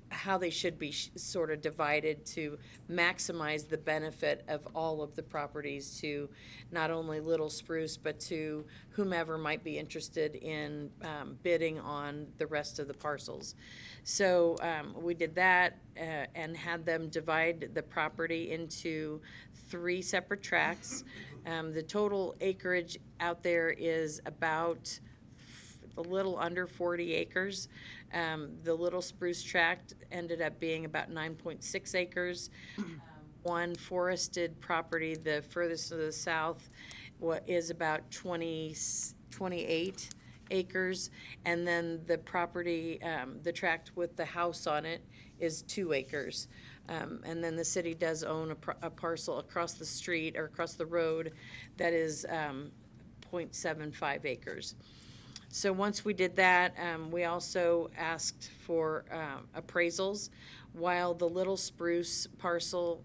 how they should be sort of divided to maximize the benefit of all of the properties to not only Little Spruce, but to whomever might be interested in bidding on the rest of the parcels. So we did that and had them divide the property into 3 separate tracts. The total acreage out there is about a little under 40 acres. The Little Spruce tract ended up being about 9.6 acres. One forested property, the furthest to the south, is about 28 acres. And then the property, the tract with the house on it is 2 acres. And then the city does own a parcel across the street or across the road that is 0.75 acres. So once we did that, we also asked for appraisals. While the Little Spruce parcel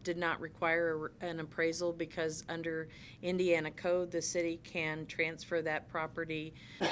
did not require an appraisal because under Indiana code, the city can transfer that property to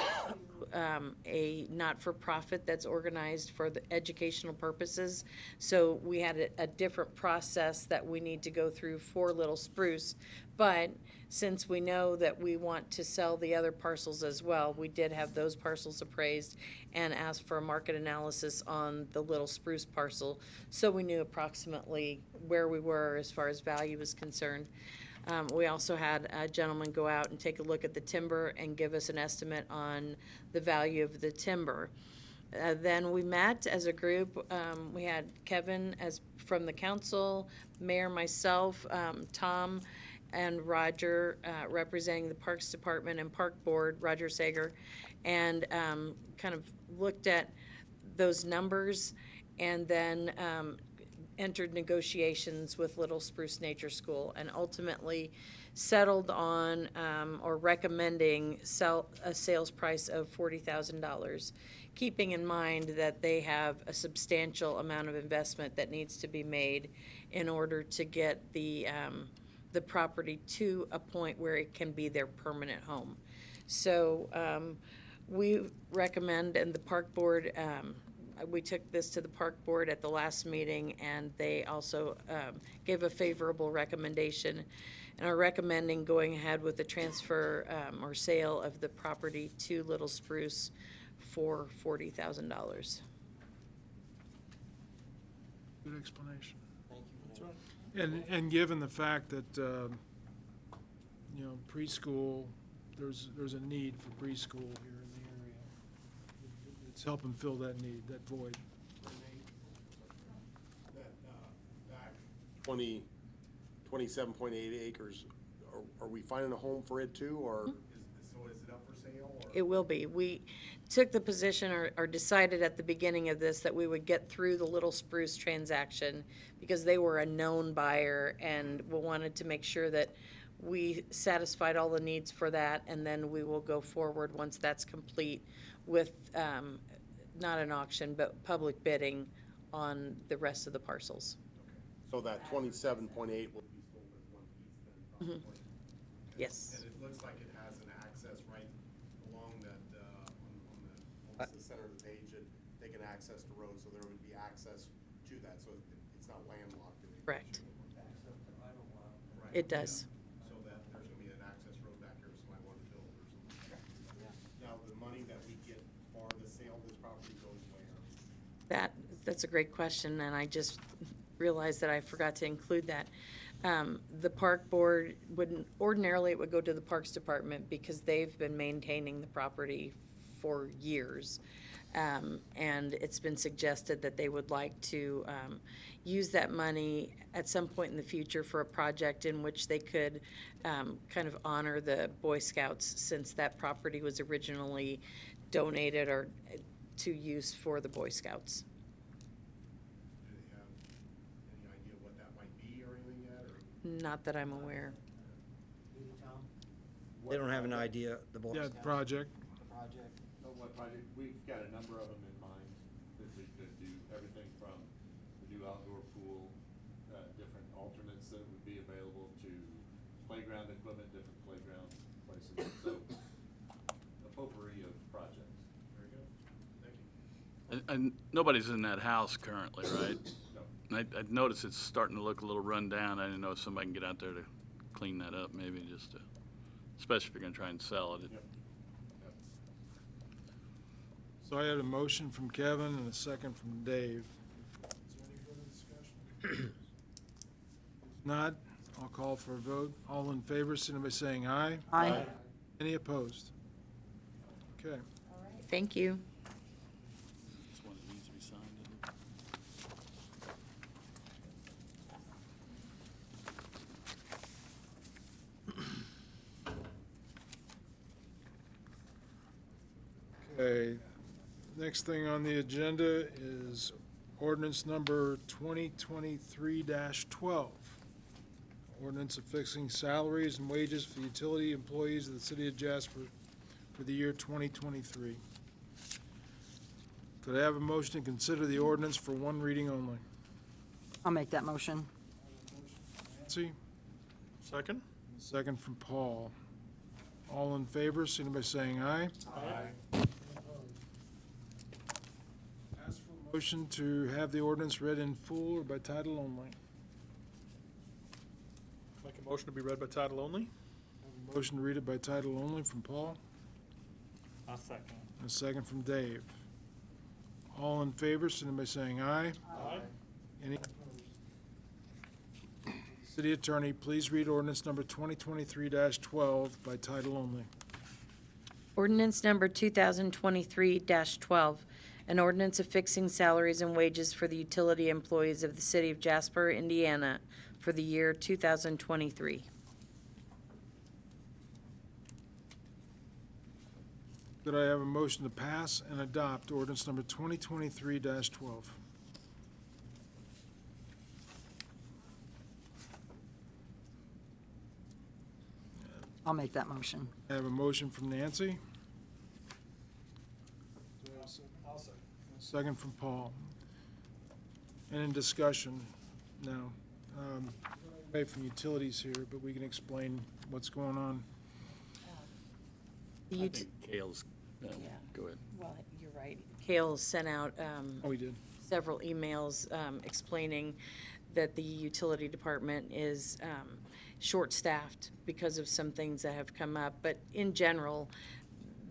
a not-for-profit that's organized for the educational purposes. So we had a different process that we need to go through for Little Spruce. But since we know that we want to sell the other parcels as well, we did have those parcels appraised and asked for a market analysis on the Little Spruce parcel, so we knew approximately where we were as far as value is concerned. We also had a gentleman go out and take a look at the timber and give us an estimate on the value of the timber. Then we met as a group. We had Kevin from the council, Mayor, myself, Tom, and Roger representing the Parks Department and Park Board, Roger Sager, and kind of looked at those numbers and then entered negotiations with Little Spruce Nature School and ultimately settled on or recommending a sales price of $40,000, keeping in mind that they have a substantial amount of investment that needs to be made in order to get the property to a point where it can be their permanent home. So we recommend, and the park board, we took this to the park board at the last meeting, and they also gave a favorable recommendation. and are recommending going ahead with the transfer or sale of the property to Little Spruce for $40,000. Good explanation. And given the fact that, you know, preschool, there's a need for preschool here in the area. It's helping fill that need, that void. That 27.8 acres, are we finding a home for it too, or so is it up for sale? Or? It will be. We took the position or decided at the beginning of this that we would get through the Little Spruce transaction because they were a known buyer, and we wanted to make sure that we satisfied all the needs for that, and then we will go forward once that's complete with not an auction, but public bidding on the rest of the parcels. So that 27.8 will be sold as one piece then? probably? Yes. And it looks like it has an access right along that, on the center of the page, that they can access the road, so there would be access to that, so it's not landlocked in any way. Correct. Right. It does. So that there's gonna be an access road back here, if somebody wanted to build or something. Now, the money that we get for the sale of this property goes where? That's a great question, and I just realized that I forgot to include that. The park board wouldn't, ordinarily it would go to the Parks Department because they've been maintaining the property for years. And it's been suggested that they would like to use that money at some point in the future for a project in which they could kind of honor the Boy Scouts, since that property was originally donated or to use for the Boy Scouts. Do they have any idea what that might be or anything yet, or? Not that I'm aware. They don't have an idea, the Boy Yeah, Scouts. project. What project, we've got a number of them in mind that we could do, everything from the new outdoor pool, different alternates that would be available to playground equipment, different playground places, so a potpourri of projects. Very good, thank you. And nobody's in that house currently, right? No. And I noticed it's starting to look a little run down. I didn't know if somebody can get out there to clean that up, maybe just to, especially if you're gonna try and sell it. Yep. So I had a motion from Kevin and a second from Dave. Is there any further discussion? If not, I'll call for a vote. All in favor, signify by saying aye. Aye. Any opposed? Okay. Thank you. This one that needs to be signed, isn't it? Okay, next thing on the agenda is ordinance number 2023-12. Ordinance affixing salaries and wages for utility employees of the city of Jasper for the year 2023. Could I have a motion to consider the ordinance for one reading only? I'll make that motion. Nancy, Second? second from Paul. All in favor, signify by saying aye. Aye. Ask for a motion to have the ordinance read in full or by title only. Make a motion to be read by title only? Motion to read it by title only from Paul, I'll second. and a second from Dave. All in favor, signify by saying aye. Aye. Any opposed? City Attorney, please read ordinance number 2023-12 by title only. Ordinance number 2023-12, an ordinance affixing salaries and wages for the utility employees of the city of Jasper, Indiana for the year 2023. Could I have a motion to pass and adopt ordinance number 2023-12? I'll make that motion. I have a motion from Nancy. I'll second. A second from Paul. And in discussion now. Away from utilities here, but we can explain what's going on. The I ut- think Kale's, Yeah. go ahead. Well, you're right. Kale sent out Oh, we did. several emails explaining that the utility department is short-staffed because of some things that have come up. But in general,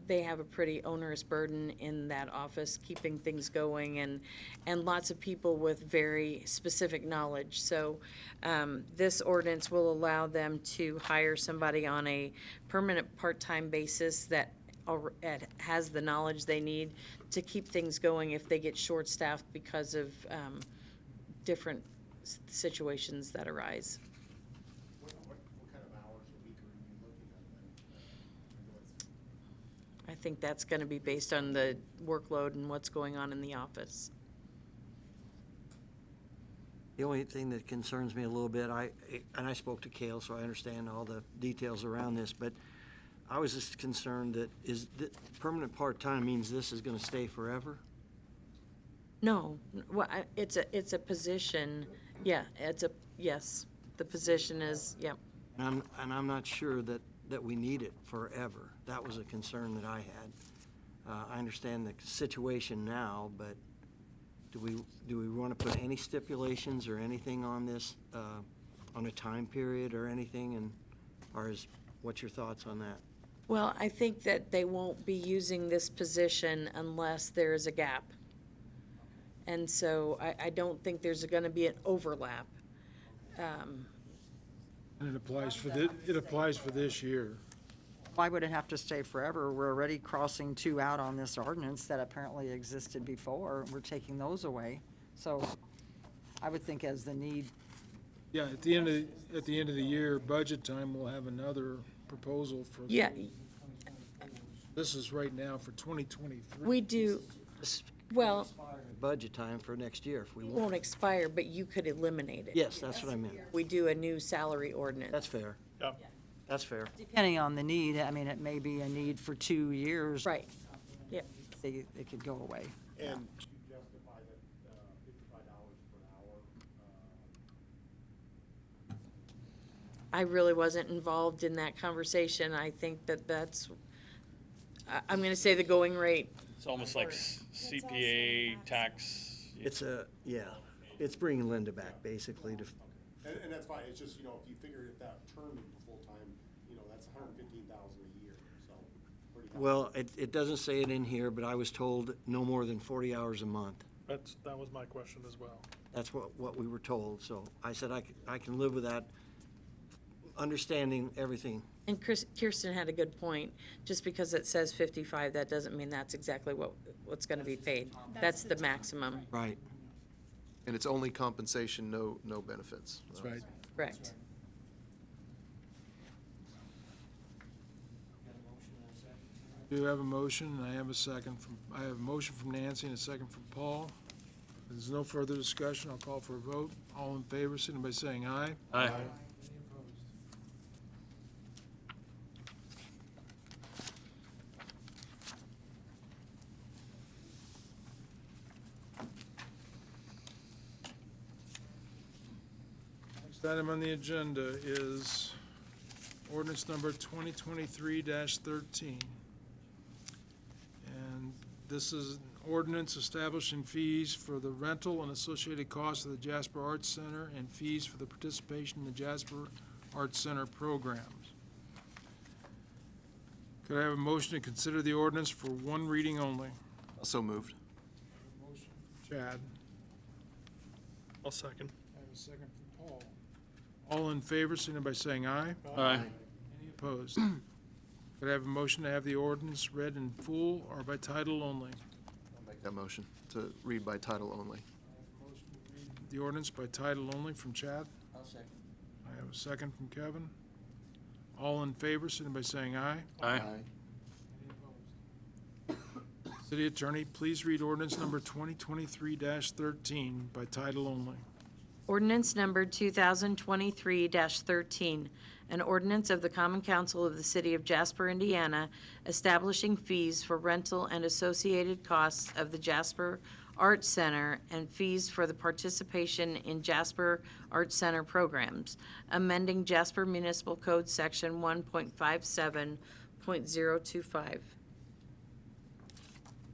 they have a pretty onerous burden in that office, keeping things going, and lots of people with very specific knowledge. So this ordinance will allow them to hire somebody on a permanent part-time basis that has the knowledge they need to keep things going if they get short-staffed because of different situations that arise. What kind of hours a week are you looking at? I think that's going to be based on the workload and what's going on in the office. The only thing that concerns me a little bit, I spoke to Cale, so I understand all the details around this, but I was just concerned that permanent part-time means this is gonna stay forever? No, well, it's a position, yeah, yes, the position is, yeah. And I'm not sure that we need it forever. That was a concern that I had. I understand the situation now, but do we want to put any stipulations or anything on this, on a time period or anything? What's your thoughts on that? Well, I think that they won't be using this position unless there is a gap. And so I don't think there's going to be an overlap. And it applies for this year. Why would it have to stay forever? We're already crossing 2 out on this ordinance that apparently existed before. We're taking those away. So I would think as the need, Yeah, at the end of the year, budget time, we'll have another proposal for. Yeah, This is right now for 2023. we do, well, Budget time for next year if we it want. won't expire, but you could eliminate it. Yes, that's what I meant. We do a new salary ordinance. That's fair. Yeah. That's fair. depending on the need, I mean, it may be a need for 2 years. Right, yeah. They could go away. And to justify that, $55 per hour, I really wasn't involved in that conversation. I think that's, I'm going to say the going rate. It's almost like CPA tax. It's it's bringing Linda back basically to, and that's fine, it's just, if you figure if that term into full-time, that's $115,000 a year, so. pretty high. well, it doesn't say it in here, but I was told no more than 40 hours a month. That was my question as well. That's what we were told, so I said I can live with that, understanding everything. And Kirsten had a good point. Just because it says 55, that doesn't mean that's exactly what's going to be paid. That's the maximum. Right. And it's only compensation, no benefits. That's right. Correct. I do have a motion, and I have a motion from Nancy and a second from Paul. If there's no further discussion, I'll call for a vote. All in favor, signify by saying aye. Aye. Any opposed? Next item on the agenda is ordinance number 2023-13. And this is an ordinance establishing fees for the rental and associated costs of the Jasper Arts Center and fees for the participation in the Jasper Arts Center programs. Could I have a motion to consider the ordinance for one reading only? So moved. Motion from Chad. I'll second. I have a second from Paul. All in favor, signify by saying aye. Aye. Any opposed? Could I have a motion to have the ordinance read in full or by title only? I'll make that motion to read by title only. The ordinance by title only from Chad. I'll second. I have a second from Kevin. All in favor, signify by saying aye. Aye. City Attorney, please read ordinance number 2023-13 by title only. Ordinance number 2023-13, an ordinance of the Common Council of the City of Jasper, Indiana, establishing fees for rental and associated costs of the Jasper Arts Center and fees for the participation in Jasper Arts Center programs, amending Jasper Municipal Code Section 1.57.025.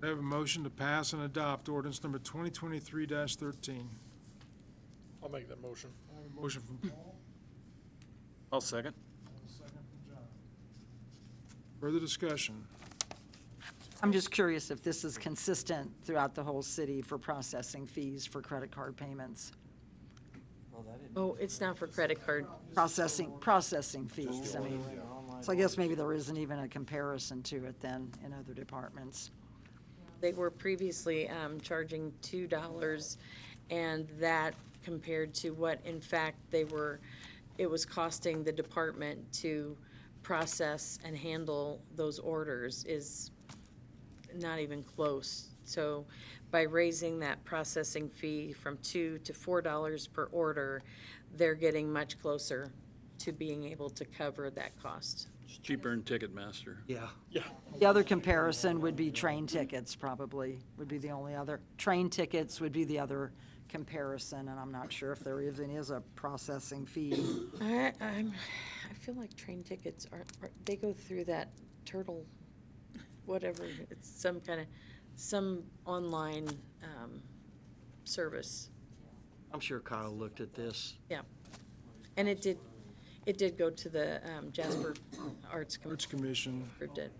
I have a motion to pass and adopt ordinance number 2023-13. I'll make that motion. I have a motion from Paul. I'll second. Further discussion? I'm just curious if this is consistent throughout the whole city for processing fees for credit card payments. Oh, it's not for credit card. Processing fees, I mean. So I guess maybe there isn't even a comparison to it then in other departments. They were previously charging $2, and that compared to what, in fact, it was costing the department to process and handle those orders is not even close. So by raising that processing fee from $2 to $4 per order, they're getting much closer to being able to cover that cost. It's cheaper than Ticketmaster. Yeah. The other comparison would be train tickets, probably, would be the only other. Train tickets would be the other comparison, and I'm not sure if there even is a processing fee. I feel like train tickets they go through that turtle, whatever, it's some online service. I'm sure Kyle looked at this. Yeah. And it did go to the Jasper Arts Commission. Approved it.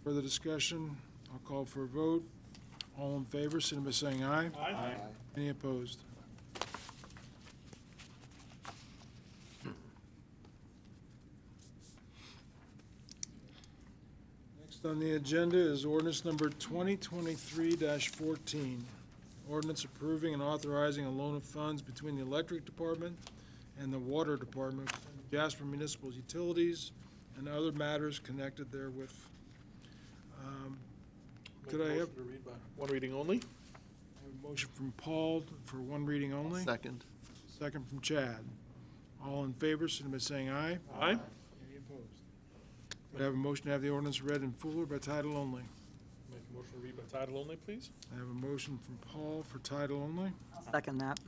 Further discussion? I'll call for a vote. All in favor, signify by saying aye. Aye. Any opposed? Next on the agenda is ordinance number 2023-14. Ordinance approving and authorizing a loan of funds between the Electric Department and the Water Department, Jasper Municipal Utilities, and other matters connected therewith. Could I have Motion to read by one reading only? a motion from Paul for one reading only? Second. Second from Chad. All in favor, signify by saying aye. Aye. Any opposed? Could I have a motion to have the ordinance read in full or by title only? Make a motion to read by title only, please. I have a motion from Paul for title only. Second that.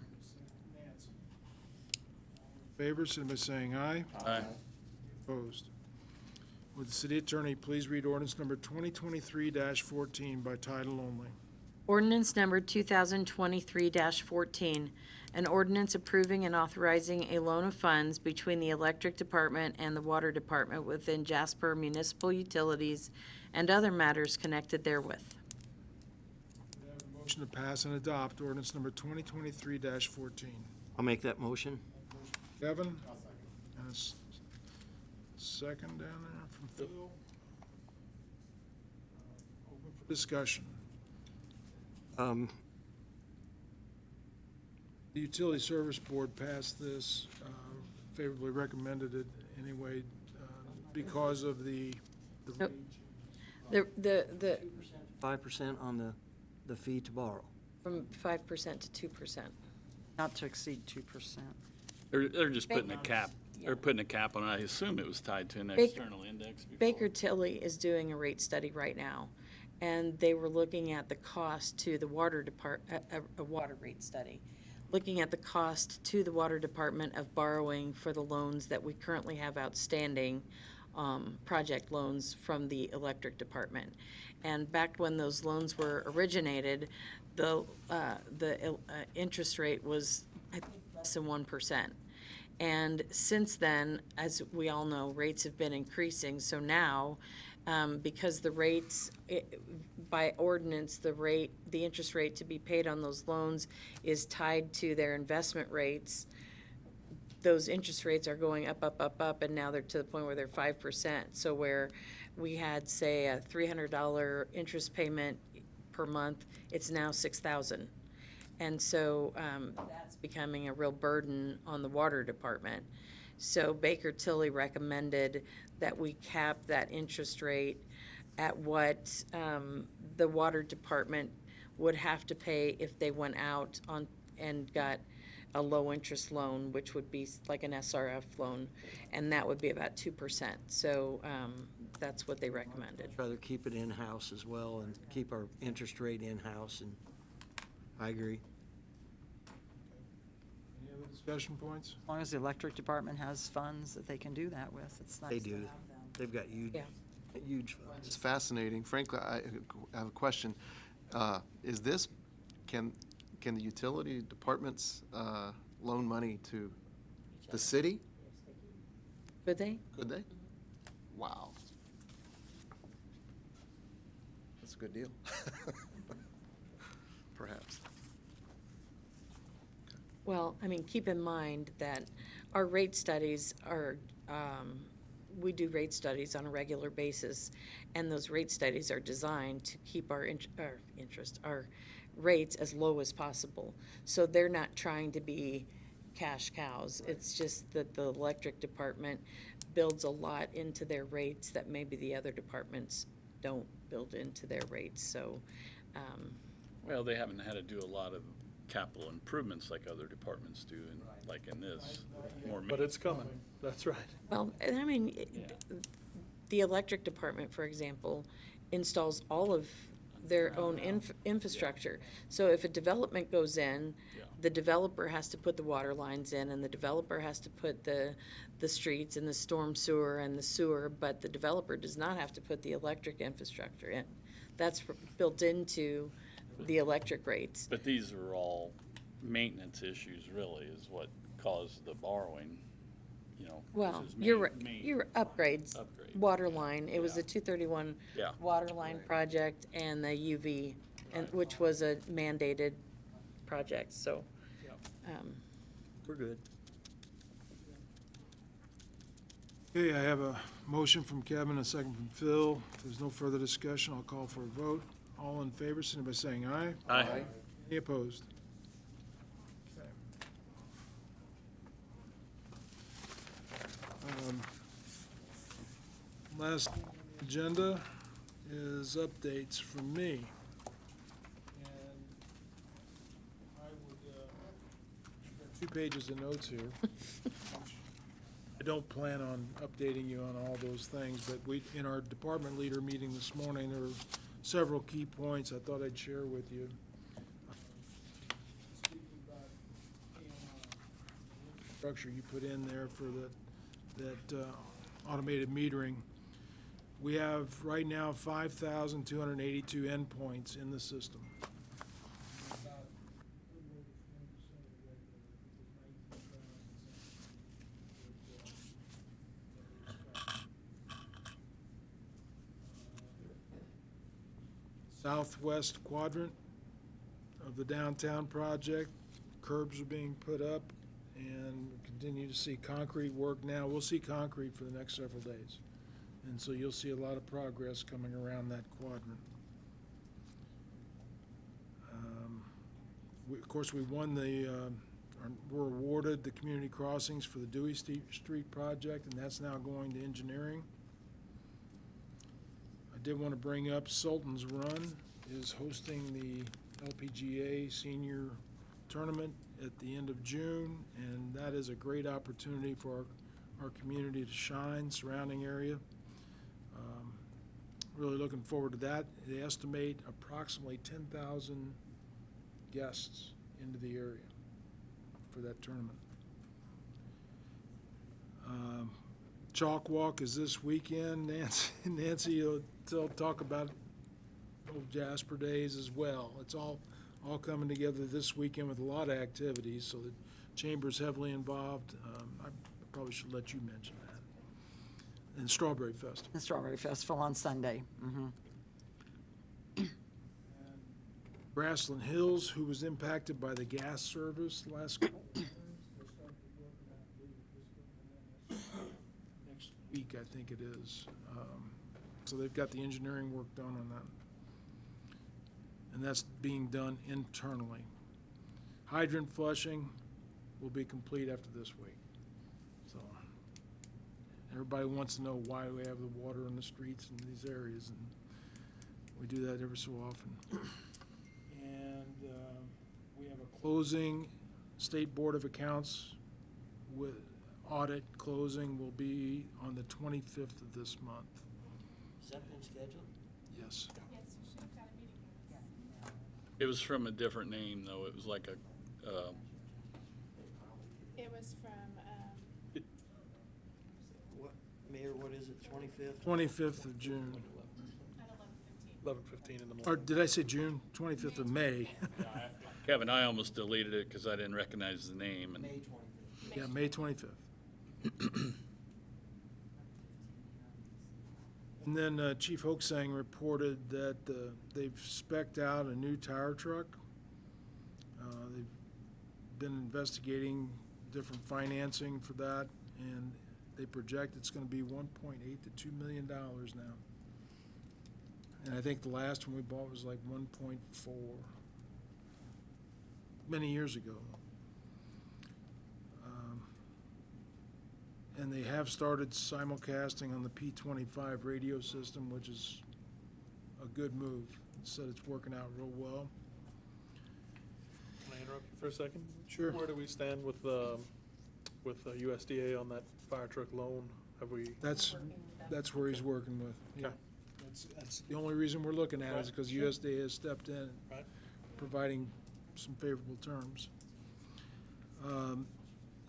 Favor, signify by saying aye. Aye. Opposed? Would the city attorney please read ordinance number 2023-14 by title only? Ordinance number 2023-14, an ordinance approving and authorizing a loan of funds between the Electric Department and the Water Department within Jasper Municipal Utilities and other matters connected therewith. Motion to pass and adopt ordinance number 2023-14. I'll make that motion. Kevin? And a second down there from Phil. Open for discussion. The Utility Service Board passed this, favorably recommended it anyway, because of the Nope. rate. The 5% on the fee to borrow. from 5% to 2%. Not to exceed 2%. They're just putting a cap, they're putting a cap on it. I assume it was tied to an Baker- external index before. Baker Tilly is doing a rate study right now, and they were looking at the cost to the water a water rate study, looking at the cost to the water department of borrowing for the loans that we currently have outstanding, project loans from the electric department. And back when those loans were originated, the interest rate was, I think, less than 1%. And since then, as we all know, rates have been increasing. So now, because the rates, by ordinance, the interest rate to be paid on those loans is tied to their investment rates, those interest rates are going up, and now they're to the point where they're 5%. So where we had, say, a $300 interest payment per month, it's now $6,000. And so that's becoming a real burden on the water department. So Baker Tilly recommended that we cap that interest rate at what the water department would have to pay if they went out on and got a low-interest loan, which would be like an SRF loan, and that would be about 2%. So that's what they recommended. I'd rather keep it in-house as well and keep our interest rate in-house, and I agree. Any other discussion points? As long as the electric department has funds that they can do that with, it's nice They to do. have them. They've got huge, Yeah. huge funds. It's fascinating. Frankly, I have a question. Is this, can can the utility departments loan money to the city? Could they? Could they? Wow. That's a good deal. Perhaps. Well, I mean, keep in mind that our rate studies are, we do rate studies on a regular basis, and those rate studies are designed to keep our our rates as low as possible. So they're not trying to be cash cows. It's just that the electric department builds a lot into their rates that maybe the other departments don't build into their rates, so, Well, they haven't had to do a lot of capital improvements like other departments do, and like in this, more. But it's coming, that's right. well, and I mean, the electric department, for example, installs all of their own infrastructure. So if a development goes in, the developer has to put the water lines in, and the developer has to put the streets and the storm sewer and the sewer, but the developer does not have to put the electric infrastructure in. That's built into the electric rates. But these are all maintenance issues, really, is what caused the borrowing, you know. Well, this is you're upgrades, Upgrade. water line. It was Yeah. the 231 Yeah. water line project and the UV, and which was a mandated project. So, We're good. Okay, I have a motion from Kevin, a second from Phil. If there's no further discussion, I'll call for a vote. All in favor, signify by saying aye. Aye. Any opposed? Okay. Last agenda is updates from me. And I would, I've got 2 pages of notes here. I don't plan on updating you on all those things, but in our department leader meeting this morning, there were several key points I thought I'd share with you. Speaking about structure you put in there for that automated metering, we have right now 5,282 endpoints in the system. Southwest quadrant of the downtown project, curbs are being put up, and continue to see concrete work now. We'll see concrete for the next several days. And so you'll see a lot of progress coming around that quadrant. Of course, we won we're awarded the community crossings for the Dewey Street project, and that's now going to engineering. I did want to bring up Sultan's Run is hosting the LPGA Senior Tournament at the end of June, and that is a great opportunity for our community to shine, surrounding area. Really looking forward to that. They estimate approximately 10,000 guests into the area for that tournament. Chalk Walk is this weekend. Nancy will talk about old Jasper days as well. It's all coming together this weekend with a lot of activities, so the Chamber's heavily involved. I probably should let you mention that. And Strawberry Festival. The Strawberry Festival on Sunday. Grassland Hills, who was impacted by the gas service last couple of years, they're starting to work on that next week, I think it is. So they've got the engineering work done on that. And that's being done internally. Hydrant flushing will be complete after this week. So everybody wants to know why we have the water in the streets in these areas, and we do that every so often. And we have a closing, State Board of Accounts with audit closing will be on the 25th of this month. Has that been scheduled? Yes. It was from a different name, though. It was like a, It was from, What, Mayor, what is it, 25th? 25th of June. 11:15 in the morning. Or did I say June? 25th of May. Kevin, I almost deleted it because I didn't recognize the name. And Yeah, May 25th. And then Chief Hoaksang reported that they've spec'd out a new tower truck. They've been investigating different financing for that, and they project it's going to be $1.8 to $2 million now. And I think the last one we bought was like 1.4 many years ago. And they have started simulcasting on the P25 radio system, which is a good move. It said it's working out real well. Can I interrupt you for a second? Sure. Where do we stand with USDA on that fire truck loan? Have we? That's where he's working with. Yeah. Okay. That's the only reason we're looking at it is Right, because sure. USDA has stepped in, Right. providing some favorable terms.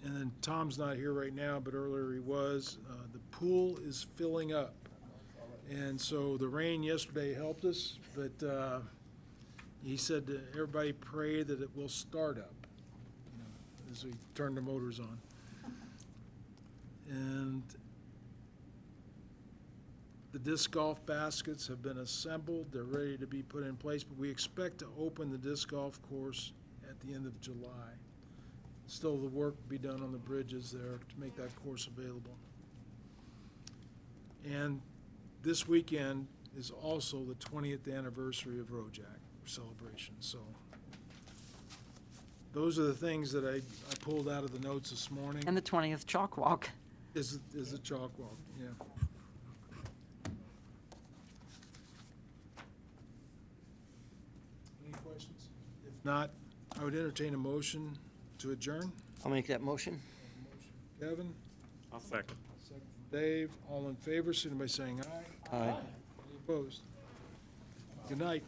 And then Tom's not here right now, but earlier he was. The pool is filling up. And so the rain yesterday helped us, but he said to everybody pray that it will start up, as we turn the motors on. And the disc golf baskets have been assembled. They're ready to be put in place, but we expect to open the disc golf course at the end of July. Still, the work to be done on the bridges there to make that course available. And this weekend is also the 20th anniversary of Rojack celebration. So those are the things that I pulled out of the notes this morning. And the 20th chalk walk. Is the chalk walk, yeah. Any questions? If not, I would entertain a motion to adjourn. I'll make that motion. Kevin? I'll second. Second from Dave. All in favor, signify by saying aye. Aye. Any opposed? Good night.